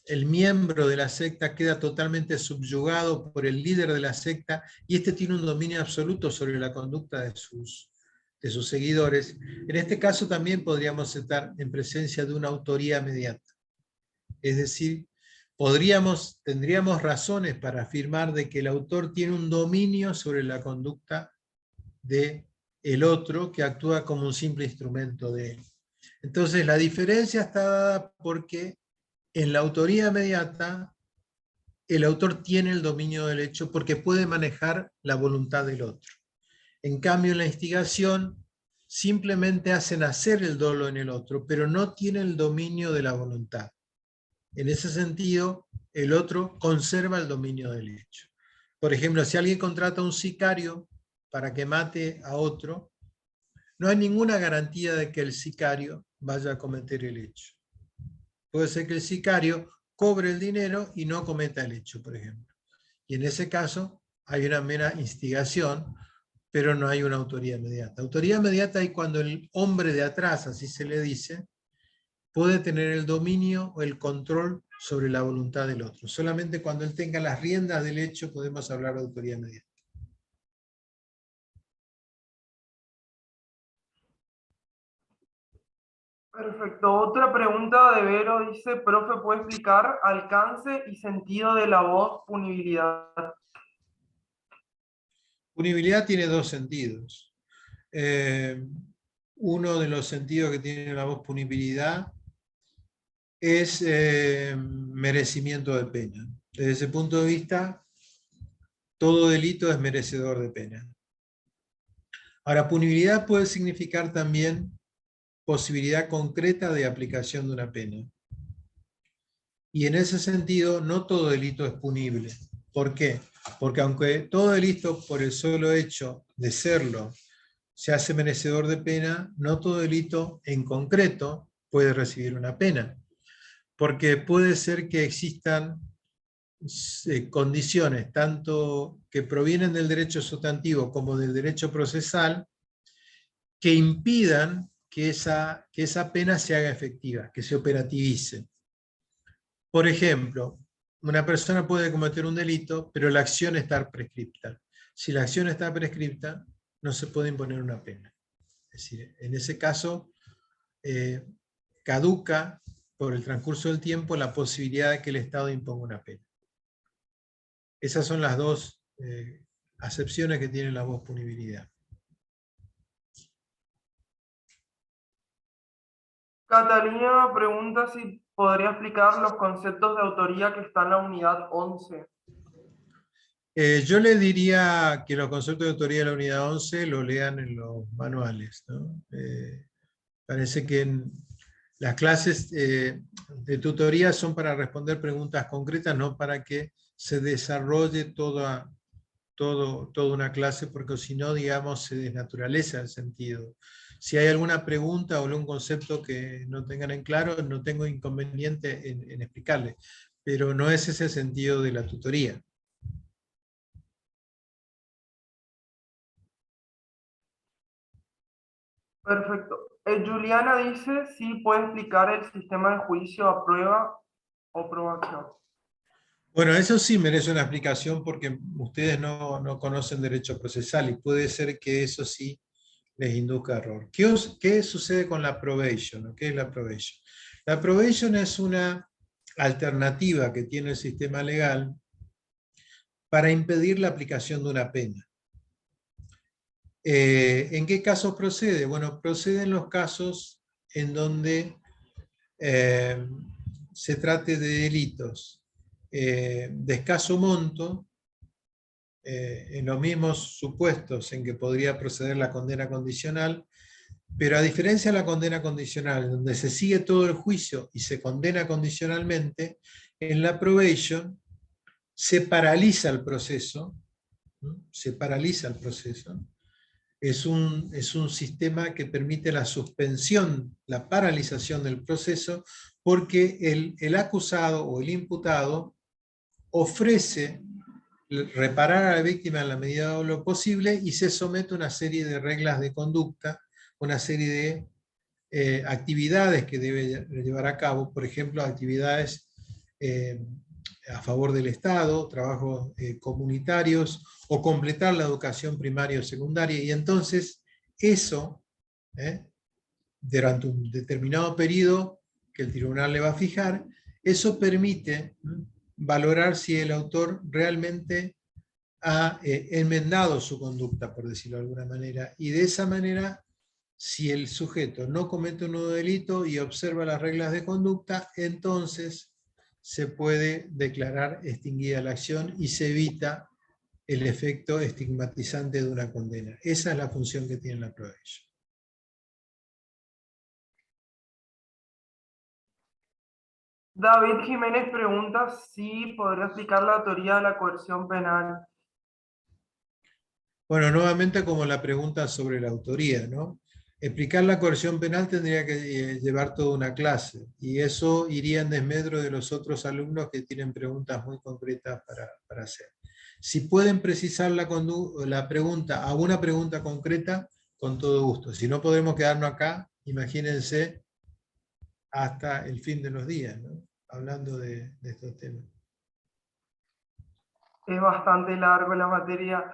el miembro de la secta queda totalmente subyugado por el líder de la secta y este tiene un dominio absoluto sobre la conducta de sus seguidores. En este caso también podríamos estar en presencia de una autoría mediata. Es decir, tendríamos razones para afirmar de que el autor tiene un dominio sobre la conducta del otro que actúa como un simple instrumento de él. Entonces la diferencia está dada porque en la autoría mediata el autor tiene el dominio del hecho porque puede manejar la voluntad del otro. En cambio, en la instigación simplemente hace nacer el dolo en el otro, pero no tiene el dominio de la voluntad. En ese sentido, el otro conserva el dominio del hecho. Por ejemplo, si alguien contrata a un sicario para que mate a otro, no hay ninguna garantía de que el sicario vaya a cometer el hecho. Puede ser que el sicario cobre el dinero y no cometa el hecho, por ejemplo. Y en ese caso hay una mera instigación, pero no hay una autoría mediata. Autoría mediata hay cuando el hombre de atrás, así se le dice, puede tener el dominio o el control sobre la voluntad del otro. Solamente cuando él tenga las riendas del hecho podemos hablar de autoría mediata. Perfecto. Otra pregunta de Vero dice, profe, ¿puede explicar alcance y sentido de la voz punibilidad? Punibilidad tiene dos sentidos. Uno de los sentidos que tiene la voz punibilidad es merecimiento de pena. Desde ese punto de vista, todo delito es merecedor de pena. Ahora, punibilidad puede significar también posibilidad concreta de aplicación de una pena. Y en ese sentido, no todo delito es punible. ¿Por qué? Porque aunque todo delito, por el solo hecho de serlo, se hace merecedor de pena, no todo delito en concreto puede recibir una pena. Porque puede ser que existan condiciones, tanto que provienen del derecho sustantivo como del derecho procesal, que impidan que esa pena se haga efectiva, que se operativice. Por ejemplo, una persona puede cometer un delito, pero la acción está prescripta. Si la acción está prescripta, no se puede imponer una pena. Es decir, en ese caso, caduca por el transcurso del tiempo la posibilidad de que el Estado imponga una pena. Esas son las dos acepciones que tiene la voz punibilidad. Catalina pregunta si podría explicar los conceptos de autoría que están en la unidad 11. Yo les diría que los conceptos de autoría de la unidad 11 lo lean en los manuales, ¿no? Parece que las clases de tutoría son para responder preguntas concretas, no para que se desarrolle toda una clase, porque si no, digamos, se desnaturaliza el sentido. Si hay alguna pregunta o algún concepto que no tengan en claro, no tengo inconveniente en explicarles, pero no es ese el sentido de la tutoría. Perfecto. Juliana dice si puede explicar el sistema de juicio a prueba o probación. Bueno, eso sí merece una explicación porque ustedes no conocen derecho procesal y puede ser que eso sí les induzca error. ¿Qué sucede con la probation? ¿Qué es la probation? La probation es una alternativa que tiene el sistema legal para impedir la aplicación de una pena. ¿En qué casos procede? Bueno, procede en los casos en donde se trate de delitos de escaso monto, en los mismos supuestos en que podría proceder la condena condicional, pero a diferencia de la condena condicional, donde se sigue todo el juicio y se condena condicionalmente, en la probation se paraliza el proceso, ¿no? Se paraliza el proceso. Es un sistema que permite la suspensión, la paralización del proceso, porque el acusado o el imputado ofrece reparar a la víctima en la medida de lo posible y se somete a una serie de reglas de conducta, una serie de actividades que debe llevar a cabo, por ejemplo, actividades a favor del Estado, trabajos comunitarios, o completar la educación primaria o secundaria, y entonces eso, durante un determinado periodo que el tribunal le va a fijar, eso permite valorar si el autor realmente ha enmendado su conducta, por decirlo de alguna manera, y de esa manera, si el sujeto no comete un nuevo delito y observa las reglas de conducta, entonces se puede declarar extinguida la acción y se evita el efecto estigmatizante de una condena. Esa es la función que tiene la probation. David Jiménez pregunta si podría explicar la teoría de la coerción penal. Bueno, nuevamente como la pregunta sobre la autoría, ¿no? Explicar la coerción penal tendría que llevar toda una clase, y eso iría en desmedro de los otros alumnos que tienen preguntas muy concretas para hacer. Si pueden precisar la pregunta a una pregunta concreta, con todo gusto. Si no podemos quedarnos acá, imagínense hasta el fin de los días, ¿no? Hablando de estos temas. Es bastante largo la materia.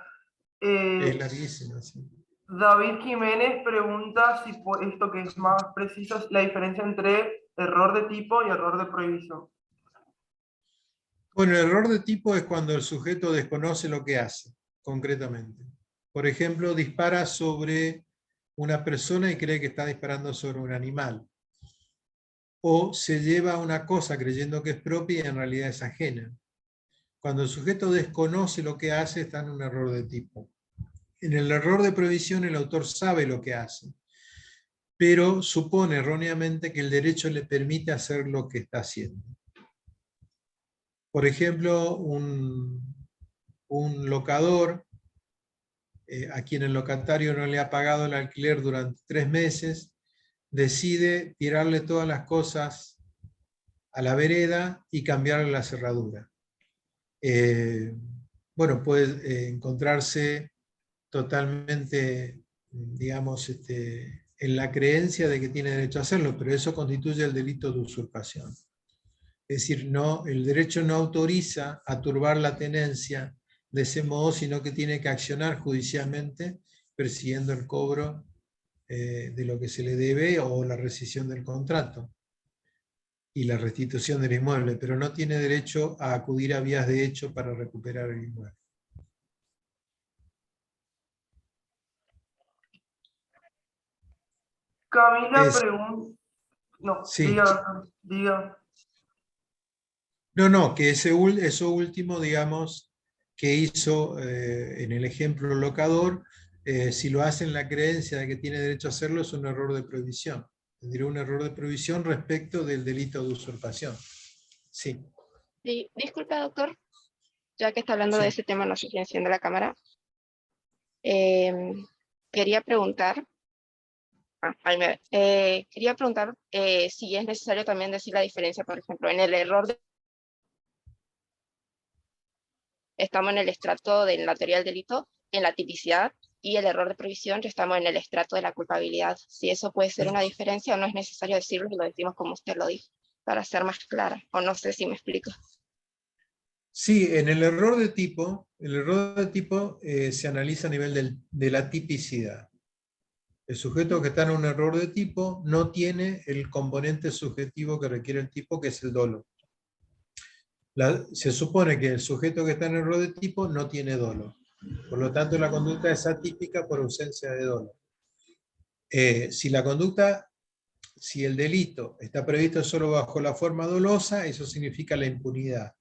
Es larguísimo, sí. David Jiménez pregunta si esto que es más preciso es la diferencia entre error de tipo y error de prohibición. Bueno, el error de tipo es cuando el sujeto desconoce lo que hace, concretamente. Por ejemplo, dispara sobre una persona y cree que está disparando sobre un animal. O se lleva una cosa creyendo que es propia y en realidad es ajena. Cuando el sujeto desconoce lo que hace, está en un error de tipo. En el error de prohibición, el autor sabe lo que hace, pero supone erróneamente que el derecho le permite hacer lo que está haciendo. Por ejemplo, un locador a quien el locatario no le ha pagado el alquiler durante 3 meses, decide tirarle todas las cosas a la vereda y cambiarle la cerradura. Bueno, puede encontrarse totalmente, digamos, en la creencia de que tiene derecho a hacerlo, pero eso constituye el delito de usurpación. Es decir, no, el derecho no autoriza a turbar la tenencia de ese modo, sino que tiene que accionar judicialmente persiguiendo el cobro de lo que se le debe o la rescisión del contrato y la restitución del inmueble, pero no tiene derecho a acudir a vías de hecho para recuperar el inmueble. Camila pregunta... No, sí. diga. No, que eso último, digamos, que hizo en el ejemplo locador, si lo hace en la creencia de que tiene derecho a hacerlo, es un error de prohibición. Tendría un error de prohibición respecto del delito de usurpación. Sí. Sí, disculpa, doctor, ya que está hablando de ese tema, no sé si enciende la cámara. Quería preguntar, si es necesario también decir la diferencia, por ejemplo, en el error estamos en el estrato del la teoría del delito, en la tipicidad, y el error de prohibición ya estamos en el estrato de la culpabilidad. Si eso puede ser una diferencia o no es necesario decirlo y lo decimos como usted lo dijo, para ser más clara, o no sé si me explico. Sí, en el error de tipo, se analiza a nivel de la tipicidad. El sujeto que está en un error de tipo no tiene el componente subjetivo que requiere el tipo, que es el dolo. Se supone que el sujeto que está en error de tipo no tiene dolo. Por lo tanto, la conducta es atípica por ausencia de dolo. Si el delito está previsto solo bajo la forma dolosa, eso significa la impunidad.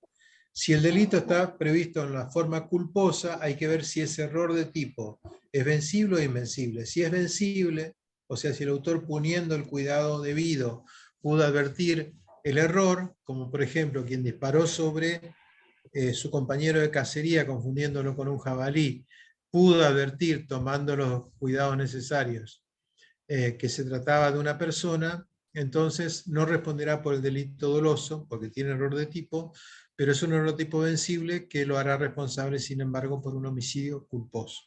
Si el delito está previsto en la forma culposa, hay que ver si ese error de tipo es vencible o invencible. Si es vencible, o sea, si el autor, poniendo el cuidado debido, pudo advertir el error, como por ejemplo quien disparó sobre su compañero de cacería confundiéndolo con un jabalí, pudo advertir, tomando los cuidados necesarios, que se trataba de una persona, entonces no responderá por el delito doloso, porque tiene error de tipo, pero es un error de tipo vencible que lo hará responsable, sin embargo, por un homicidio culposo.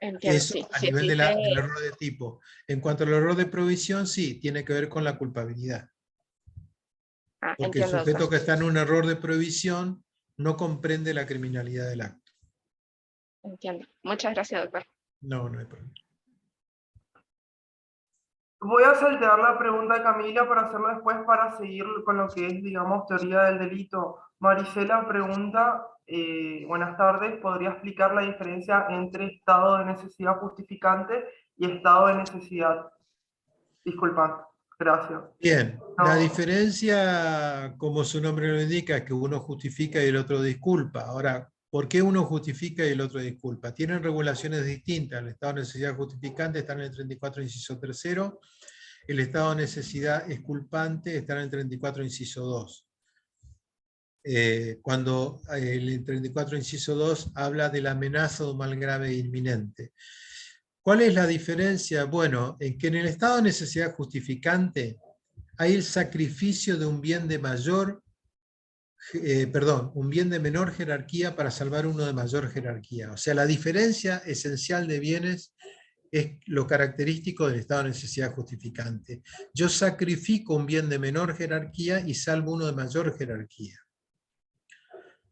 Entiendo, Eso sí, a sí, nivel sí, del error de tipo. En cuanto al error de provisión, sí, tiene que ver con la culpabilidad. Porque entiendo, el sujeto doctor. que está en un error de prohibición no comprende la criminalidad del acto. Entiendo. Muchas gracias, doctor. No hay problema. Voy a saltear la pregunta de Camila para hacerlo después para seguir con lo que es, digamos, teoría del delito. Marisela pregunta, buenas tardes, ¿podría explicar la diferencia entre estado de necesidad justificante y estado de necesidad disculpante? Gracias. Bien, No. la diferencia, como su nombre lo indica, es que uno justifica y el otro disculpa. Ahora, ¿por qué uno justifica y el otro disculpa? Tienen regulaciones distintas. El estado de necesidad justificante está en el 34, inciso 3. El estado de necesidad exculpante está en el 34, inciso 2. Cuando el 34, inciso 2 habla de la amenaza de un mal grave e inminente. ¿Cuál es la diferencia? Bueno, en que en el estado de necesidad justificante hay el sacrificio de un bien de un bien de menor jerarquía para salvar uno de mayor jerarquía. O sea, la diferencia esencial de bienes es lo característico del estado de necesidad justificante. Yo sacrifico un bien de menor jerarquía y salvo uno de mayor jerarquía.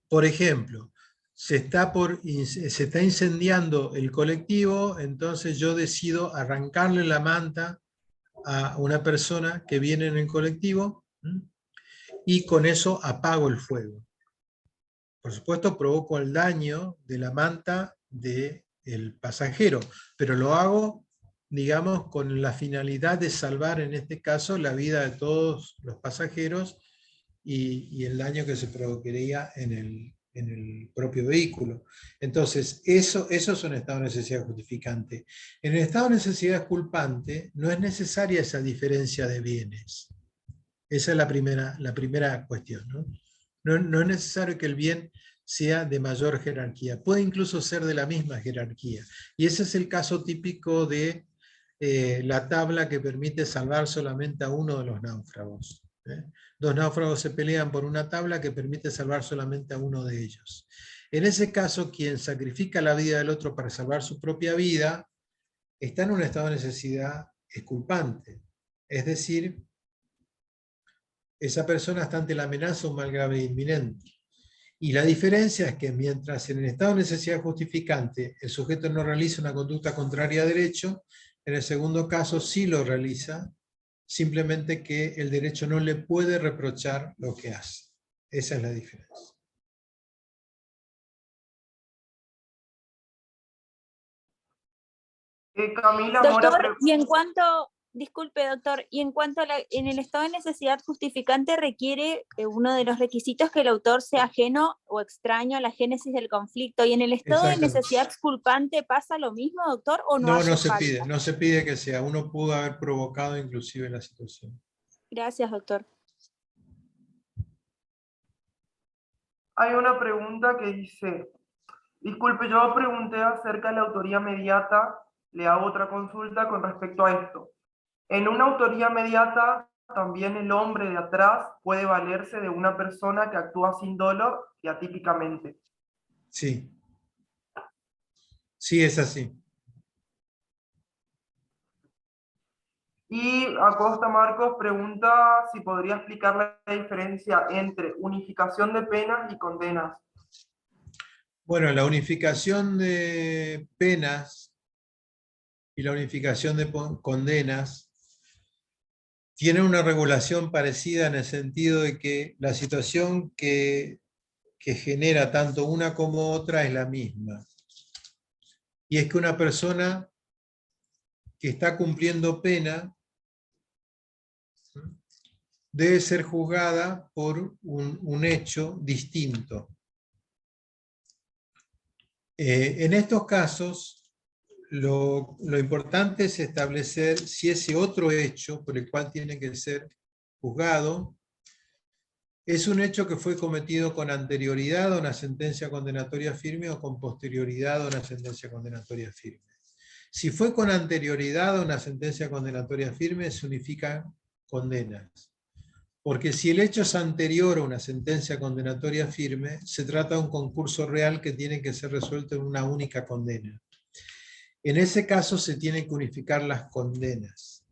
Por ejemplo, se está incendiando el colectivo, entonces yo decido arrancarle la manta a una persona que viene en el colectivo, y con eso apago el fuego. Por supuesto, provoco el daño de la manta del pasajero, pero lo hago, digamos, con la finalidad de salvar, en este caso, la vida de todos los pasajeros y el daño que se provocaría en el propio vehículo. Entonces, eso es un estado de necesidad justificante. En el estado de necesidad culpante no es necesaria esa diferencia de bienes. Esa es la primera cuestión, ¿no? No es necesario que el bien sea de mayor jerarquía, puede incluso ser de la misma jerarquía. Y ese es el caso típico de la tabla que permite salvar solamente a uno de los náufragos. Dos náufragos se pelean por una tabla que permite salvar solamente a uno de ellos. En ese caso, quien sacrifica la vida del otro para salvar su propia vida, está en un estado de necesidad exculpante. Es decir, esa persona está ante la amenaza o un mal grave e inminente. Y la diferencia es que mientras en el estado de necesidad justificante el sujeto no realiza una conducta contraria a derecho, en el segundo caso sí lo realiza, simplemente que el derecho no le puede reprochar lo que hace. Esa es la diferencia. Camila Mora Doctor, y en cuanto, disculpe doctor, y en cuanto a en el estado de necesidad justificante requiere uno de los requisitos que el autor sea ajeno o extraño a la génesis del conflicto, y en el estado de necesidad exculpante pasa lo mismo, doctor, o no hace falta? No se pide que sea, uno pudo haber provocado inclusive la situación. Gracias, doctor. Hay una pregunta que dice, disculpe, yo pregunté acerca de la autoría mediata, le hago otra consulta con respecto a esto. En una autoría mediata, también el hombre de atrás puede valerse de una persona que actúa sin dolo y atípicamente. Sí. Sí, es así. Y Acosta Marcos pregunta si podría explicar la diferencia entre unificación de penas y condenas. Bueno, la unificación de penas y la unificación de condenas tiene una regulación parecida en el sentido de que la situación que genera tanto una como otra es la misma. Y es que una persona que está cumpliendo pena debe ser juzgada por un hecho distinto. En estos casos, lo importante es establecer si ese otro hecho por el cual tiene que ser juzgado es un hecho que fue cometido con anterioridad a una sentencia condenatoria firme o con posterioridad a una sentencia condenatoria firme. Si fue con anterioridad a una sentencia condenatoria firme, se unifican condenas. Porque si el hecho es anterior a una sentencia condenatoria firme, se trata de un concurso real que tiene que ser resuelto en una única condena. En ese caso se tienen que unificar las condenas.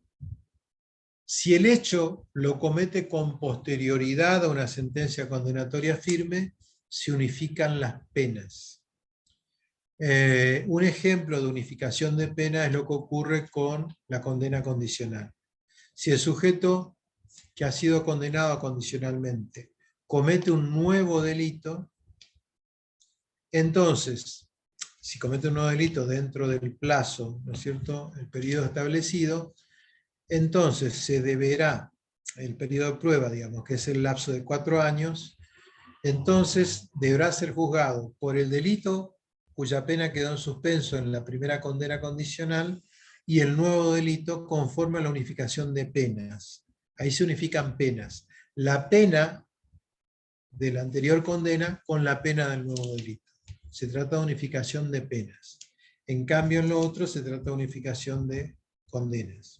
Si el hecho lo comete con posterioridad a una sentencia condenatoria firme, se unifican las penas. Un ejemplo de unificación de pena es lo que ocurre con la condena condicional. Si el sujeto que ha sido condenado condicionalmente comete un nuevo delito, entonces, si comete un nuevo delito dentro del plazo, ¿no es cierto?, el periodo establecido, entonces se deberá, el periodo de prueba, digamos, que es el lapso de 4 años, entonces deberá ser juzgado por el delito cuya pena quedó en suspenso en la primera condena condicional y el nuevo delito conforme a la unificación de penas. Ahí se unifican penas. La pena de la anterior condena con la pena del nuevo delito. Se trata de unificación de penas. En cambio, en lo otro se trata de unificación de condenas.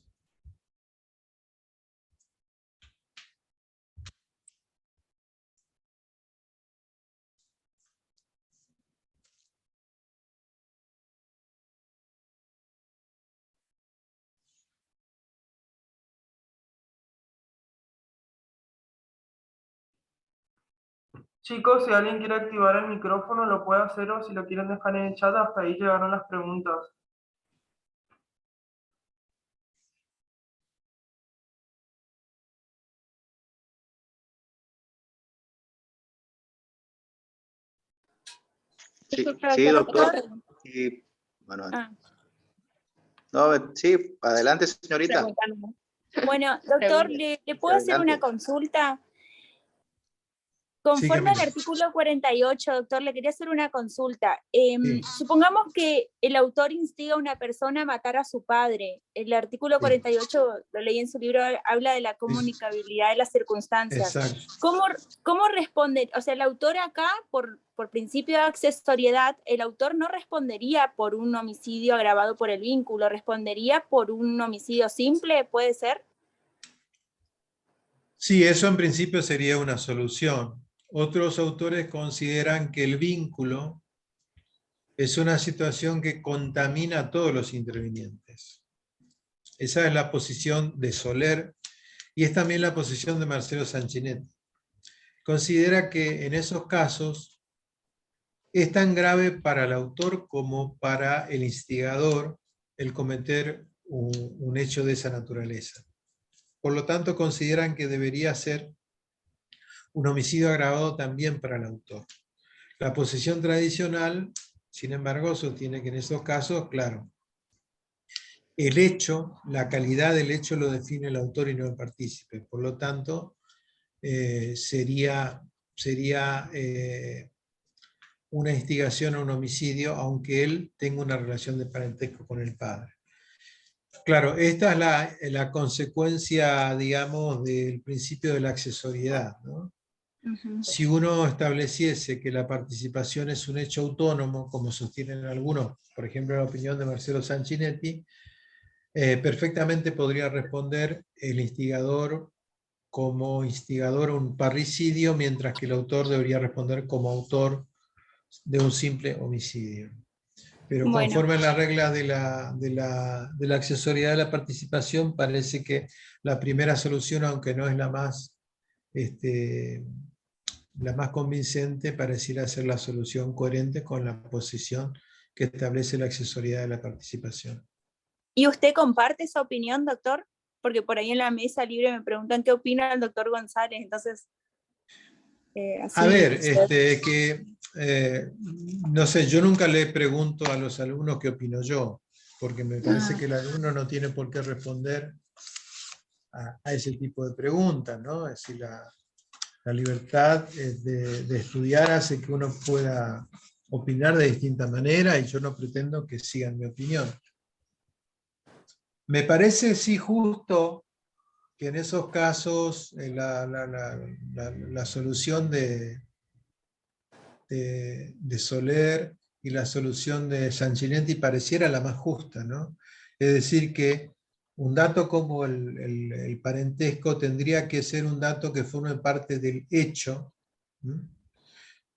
Chicos, si alguien quiere activar el micrófono, lo puede hacer, o si lo quieren dejar en el chat, hasta ahí llegaron las preguntas. Sí, Disculpe, sí, doctor. doctor. Y, bueno, Ah. no, sí, adelante, señorita. Preguntando. Bueno, doctor, ¿le puedo hacer una Adelante. consulta? Sí, Conforme al Camila. artículo 48, doctor, le quería hacer una consulta. Sí. Supongamos que el autor instiga a una persona a matar a su padre. El artículo Sí. 48, lo leí en su libro, habla de la comunicabilidad de las circunstancias. Exacto. ¿Cómo responde? O sea, el autor acá, por principio de accesoriedad, el autor no respondería por un homicidio agravado por el vínculo, respondería por un homicidio simple, ¿puede ser? Sí, eso en principio sería una solución. Otros autores consideran que el vínculo es una situación que contamina a todos los intervinientes. Esa es la posición de Soler y es también la posición de Marcelo Sanchinetti. Considera que en esos casos es tan grave para el autor como para el instigador el cometer un hecho de esa naturaleza. Por lo tanto, consideran que debería ser un homicidio agravado también para el autor. La posición tradicional, sin embargo, sostiene que en esos casos, claro, el hecho, la calidad del hecho lo define el autor y no el partícipe. Por lo tanto, sería una instigación a un homicidio, aunque él tenga una relación de parentesco con el padre. Claro, esta es la consecuencia, digamos, del principio de la accesoriedad, ¿no? Si uno estableciese que la participación es un hecho autónomo, como sostienen algunos, por ejemplo la opinión de Marcelo Sanchinetti, perfectamente podría responder el instigador como instigador a un parricidio, mientras que el autor debería responder como autor de un simple homicidio. Pero Bueno. conforme a las reglas de la accesoriedad de la participación, parece que la primera solución, aunque no es la más convincente, pareciera ser la solución coherente con la posición que establece la accesoriedad de la participación. ¿Y usted comparte esa opinión, doctor? Porque por ahí en la mesa libre me preguntan qué opina el doctor González, entonces... así, a ver, no sé, yo nunca le pregunto a los alumnos qué opino yo, porque me parece que el alumno no tiene por qué responder a ese tipo de preguntas, ¿no? Es decir, la libertad de estudiar hace que uno pueda opinar de distinta manera y yo no pretendo que sigan mi opinión. Me parece, sí, justo que en esos casos la solución de Soler y la solución de Sanchinetti pareciera la más justa, ¿no? Es decir, que un dato como el parentesco tendría que ser un dato que forme parte del hecho, ¿no?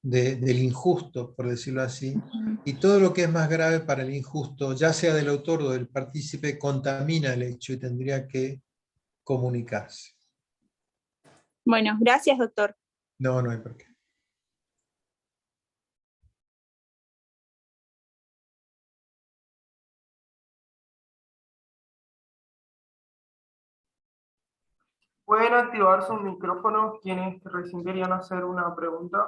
Del injusto, por decirlo así, y todo lo que es más grave para el injusto, ya sea del autor o del partícipe, contamina el hecho y tendría que comunicarse. Bueno, gracias, doctor. No, no hay por qué. Pueden activar sus micrófonos quienes recién querían hacer una pregunta.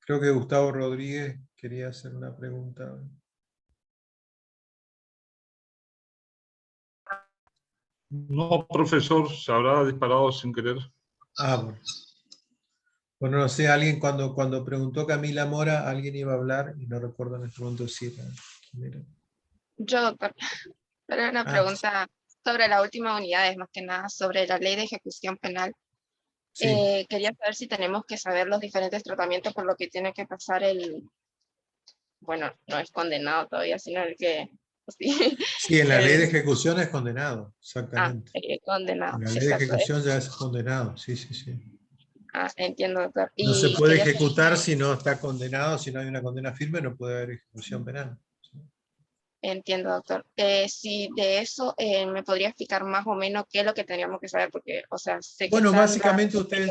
Creo que Gustavo Rodríguez quería hacer una pregunta. No, profesor, se habrá disparado sin querer. Ah, bueno. Bueno, no sé, alguien cuando preguntó Camila Mora, alguien iba a hablar y no recuerdo en este momento si era. ¿Quién era? Yo, doctor, pero una pregunta sobre la última unidad, es más que nada sobre la ley de ejecución penal. Sí. Quería saber si tenemos que saber los diferentes tratamientos por lo que tiene que pasar bueno, no es condenado todavía, sino el que... Sí, en la ley de ejecución es condenado, exactamente. Condenado. En la ley de ejecución ya es condenado, sí, sí, sí. Entiendo, doctor. No se puede ejecutar si no está condenado, si no hay una condena firme, no puede haber ejecución penal. Entiendo, doctor. Si de eso me podría explicar más o menos qué es lo que tendríamos que saber, porque, o sea, sé que Bueno, están básicamente las- ustedes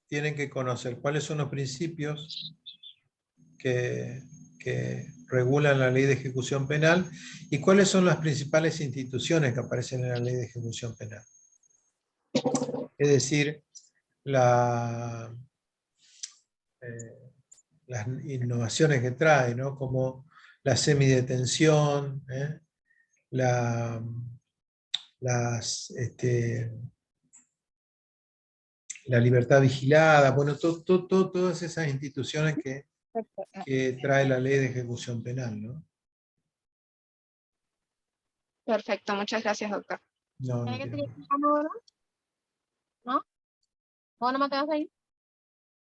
tienen que conocer cuáles son los principios que regulan la ley de ejecución penal y cuáles son las principales instituciones que aparecen en la ley de ejecución penal. Es decir, las innovaciones que trae, ¿no? Como la semidetención, la libertad vigilada, bueno, todas esas instituciones que trae la ley de ejecución penal, ¿no? Perfecto, muchas gracias, doctor. No, no ¿Hay que tiene- seguir explicando ahora? ¿No? ¿Vos no me quedas ahí?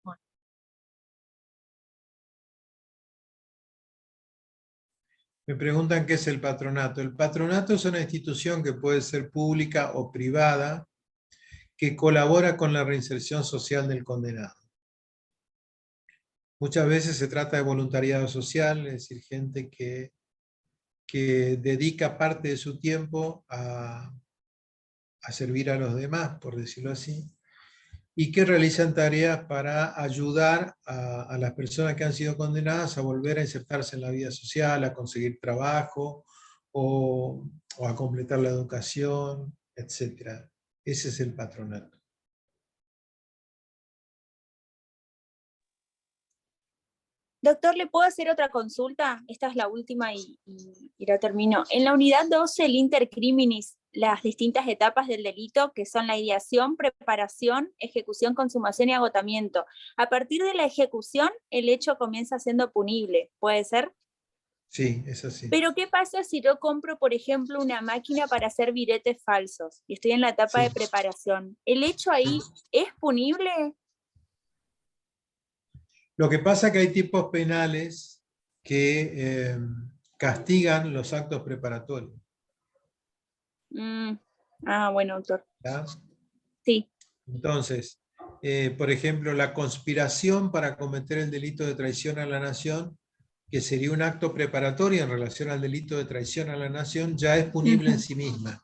Bueno. Me preguntan qué es el patronato. El patronato es una institución que puede ser pública o privada que colabora con la reinserción social del condenado. Muchas veces se trata de voluntariado social, es decir, gente que dedica parte de su tiempo a servir a los demás, por decirlo así, y que realizan tareas para ayudar a las personas que han sido condenadas a volver a insertarse en la vida social, a conseguir trabajo o a completar la educación, etc. Ese es el patronato. Doctor, ¿le puedo hacer otra consulta? Esta es la última y la termino. En la unidad 12, el intercriminis, las distintas etapas del delito, que son la ideación, preparación, ejecución, consumación y agotamiento. A partir de la ejecución, el hecho comienza siendo punible, ¿puede ser? Sí, es así. Pero ¿qué pasa si yo compro, por ejemplo, una máquina para hacer biretes falsos y estoy en la etapa Sí. de preparación? ¿El hecho ahí es punible? Lo que pasa es que hay tipos penales que castigan los actos preparatorios. Bueno, doctor. ¿Ya? Sí. Entonces, por ejemplo, la conspiración para cometer el delito de traición a la nación, que sería un acto preparatorio en relación al delito de traición a la nación, ya es punible en sí misma.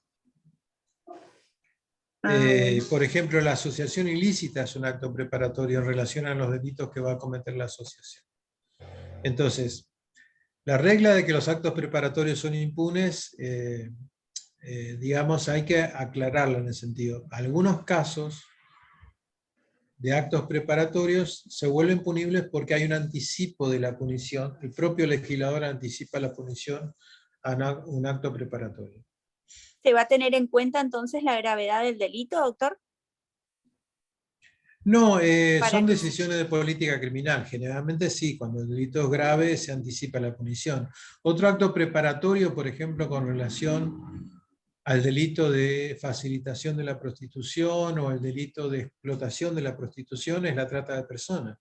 Por ejemplo, la asociación ilícita es un acto preparatorio en relación a los delitos que va a cometer la asociación. Entonces, la regla de que los actos preparatorios son impunes, digamos, hay que aclararla en el sentido. Algunos casos de actos preparatorios se vuelven punibles porque hay un anticipo de la punición. El propio legislador anticipa la punición a un acto preparatorio. ¿Se va a tener en cuenta entonces la gravedad del delito, doctor? No, son decisiones de política criminal. Generalmente sí, cuando el delito es grave se anticipa la punición. Otro acto preparatorio, por ejemplo, con relación al delito de facilitación de la prostitución o el delito de explotación de la prostitución, es la trata de personas.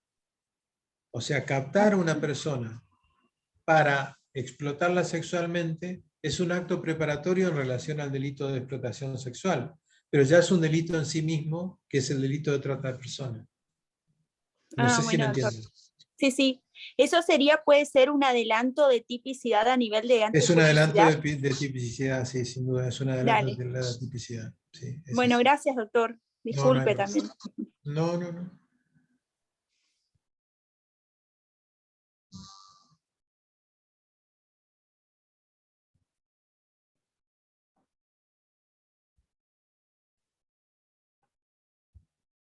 O sea, captar a una persona para explotarla sexualmente es un acto preparatorio en relación al delito de explotación sexual, pero ya es un delito en sí mismo, que es el delito de trata de personas. No sé si me entienden. Sí, sí. Eso sería, puede ser un adelanto de tipicidad a nivel de Es un adelanto antijuricidad. de tipicidad, sí, sin duda, es un adelanto de la tipicidad. Sí, bueno, así. gracias, doctor. Disculpe también. No.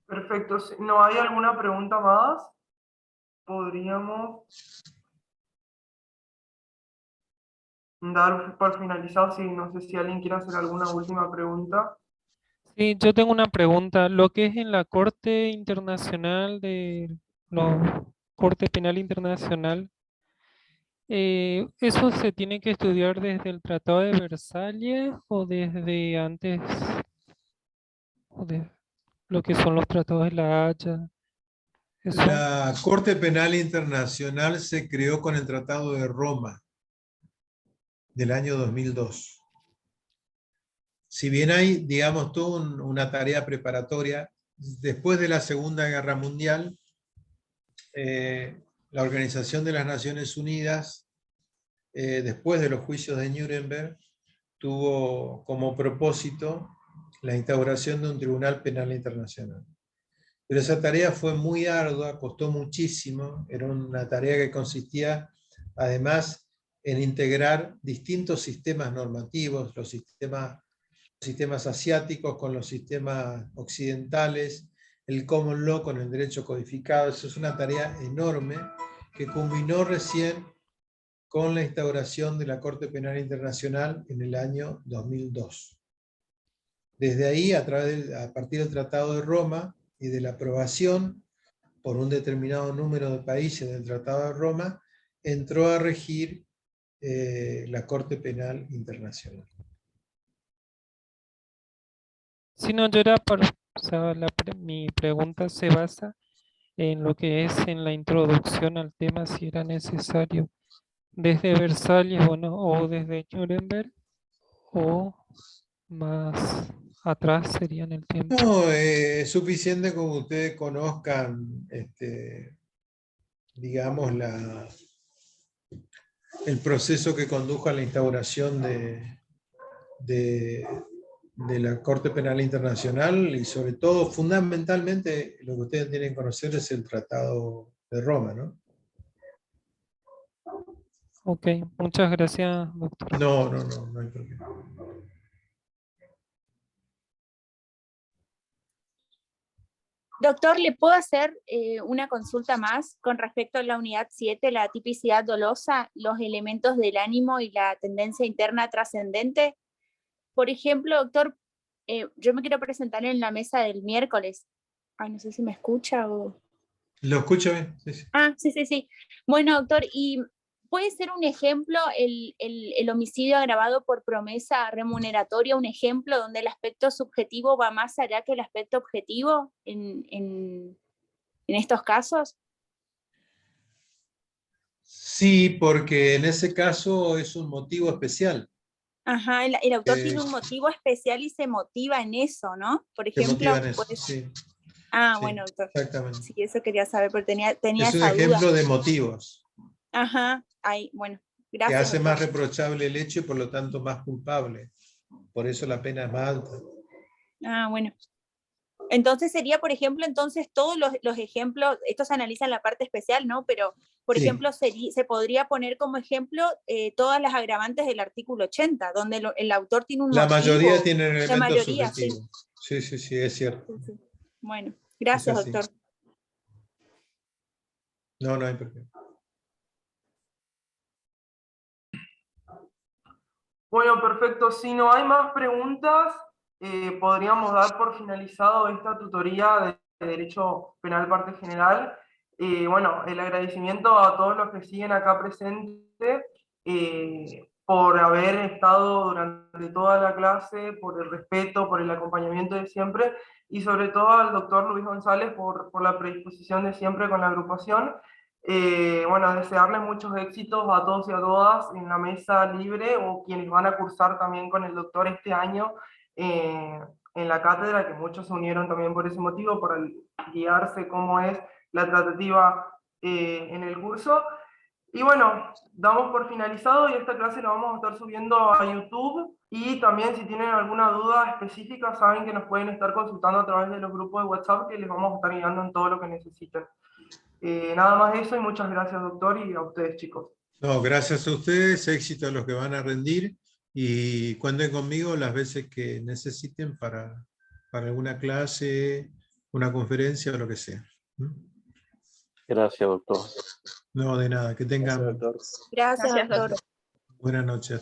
Perfecto. Si no hay alguna pregunta más, podríamos dar por finalizado. Sí, no sé si alguien quiere hacer alguna última pregunta. Sí, yo tengo una pregunta. Lo que es en la Corte Internacional Corte Penal Internacional, ¿eso se tiene que estudiar desde el Tratado de Versalles o desde antes, o de lo que son los tratados de La Haya? Eso. La Corte Penal Internacional se creó con el Tratado de Roma del año 2002. Si bien hay, digamos, toda una tarea preparatoria, después de la Segunda Guerra Mundial, la Organización de las Naciones Unidas después de los juicios de Nuremberg, tuvo como propósito la instauración de un tribunal penal internacional. Pero esa tarea fue muy ardua, costó muchísimo, era una tarea que consistía además en integrar distintos sistemas normativos, los sistemas asiáticos con los sistemas occidentales, el common law con el derecho codificado. Eso es una tarea enorme que culminó recién con la instauración de la Corte Penal Internacional en el año 2002. Desde ahí, a partir del Tratado de Roma y de la aprobación por un determinado número de países del Tratado de Roma, entró a regir la Corte Penal Internacional. Si no, yo era o sea, mi pregunta se basa en lo que es en la introducción al tema, si era necesario desde Versalles, bueno, o desde Nuremberg, o más atrás sería en el tiempo. No, es suficiente como ustedes conozcan, digamos, el proceso que condujo a la instauración de la Corte Penal Internacional, y sobre todo, fundamentalmente, lo que ustedes tienen que conocer es el Tratado de Roma, ¿no? Ok, muchas gracias, doctor. No hay problema. Doctor, ¿le puedo hacer una consulta más con respecto a la unidad 7, la tipicidad dolosa, los elementos del ánimo y la tendencia interna trascendente? Por ejemplo, doctor, yo me quiero presentar en la mesa del miércoles. Ay, no sé si me escucha o... ¿Lo escucho bien? Sí, sí. Ah, sí. Bueno, doctor, ¿y puede ser un ejemplo el homicidio agravado por promesa remuneratoria, un ejemplo donde el aspecto subjetivo va más allá que el aspecto objetivo en estos casos? Sí, porque en ese caso es un motivo especial. Ajá, el autor tiene un motivo especial y se motiva en eso, ¿no? Por Se ejemplo, motiva en eso, sí. Ah, Sí, bueno, doctor. exactamente. Sí, eso quería saber, pero tenía Es un esa duda. ejemplo de motivos Ajá, ahí, bueno, que gracias. hace doctor. más reprochable el hecho y por lo tanto más culpable. Por eso la pena es más alta. Ah, bueno. Entonces sería, por ejemplo, entonces todos los ejemplos, esto se analiza en la parte especial, ¿no? Pero, por Sí. ejemplo, se podría poner como ejemplo todas las agravantes del artículo 80, donde el autor tiene un La motivo. mayoría tienen elementos La mayoría, sí. subjetivos. Sí, es cierto. Sí. Bueno, gracias, Es así. doctor. No hay problema. Bueno, perfecto. Si no hay más preguntas, podríamos dar por finalizado esta tutoría de Derecho Penal Parte General. Bueno, el agradecimiento a todos los que siguen acá presentes por haber estado durante toda la clase, por el respeto, por el acompañamiento de siempre, y sobre todo al doctor Luis González por la predisposición de siempre con la agrupación. Bueno, desearles muchos éxitos a todos y a todas en la mesa libre o quienes van a cursar también con el doctor este año en la cátedra, que muchos se unieron también por ese motivo, para guiarse cómo es la tratativa en el curso. Y bueno, damos por finalizado y esta clase la vamos a estar subiendo a YouTube, y también si tienen alguna duda específica saben que nos pueden estar consultando a través de los grupos de WhatsApp, que les vamos a estar guiando en todo lo que necesiten. Nada más eso y muchas gracias, doctor, y a ustedes, chicos. No, gracias a ustedes, éxito a los que van a rendir, y cuenten conmigo las veces que necesiten para alguna clase, una conferencia o lo que sea. Gracias, doctor. No, de nada, que tengan Gracias, doctor. Gracias, doctor. buenas noches.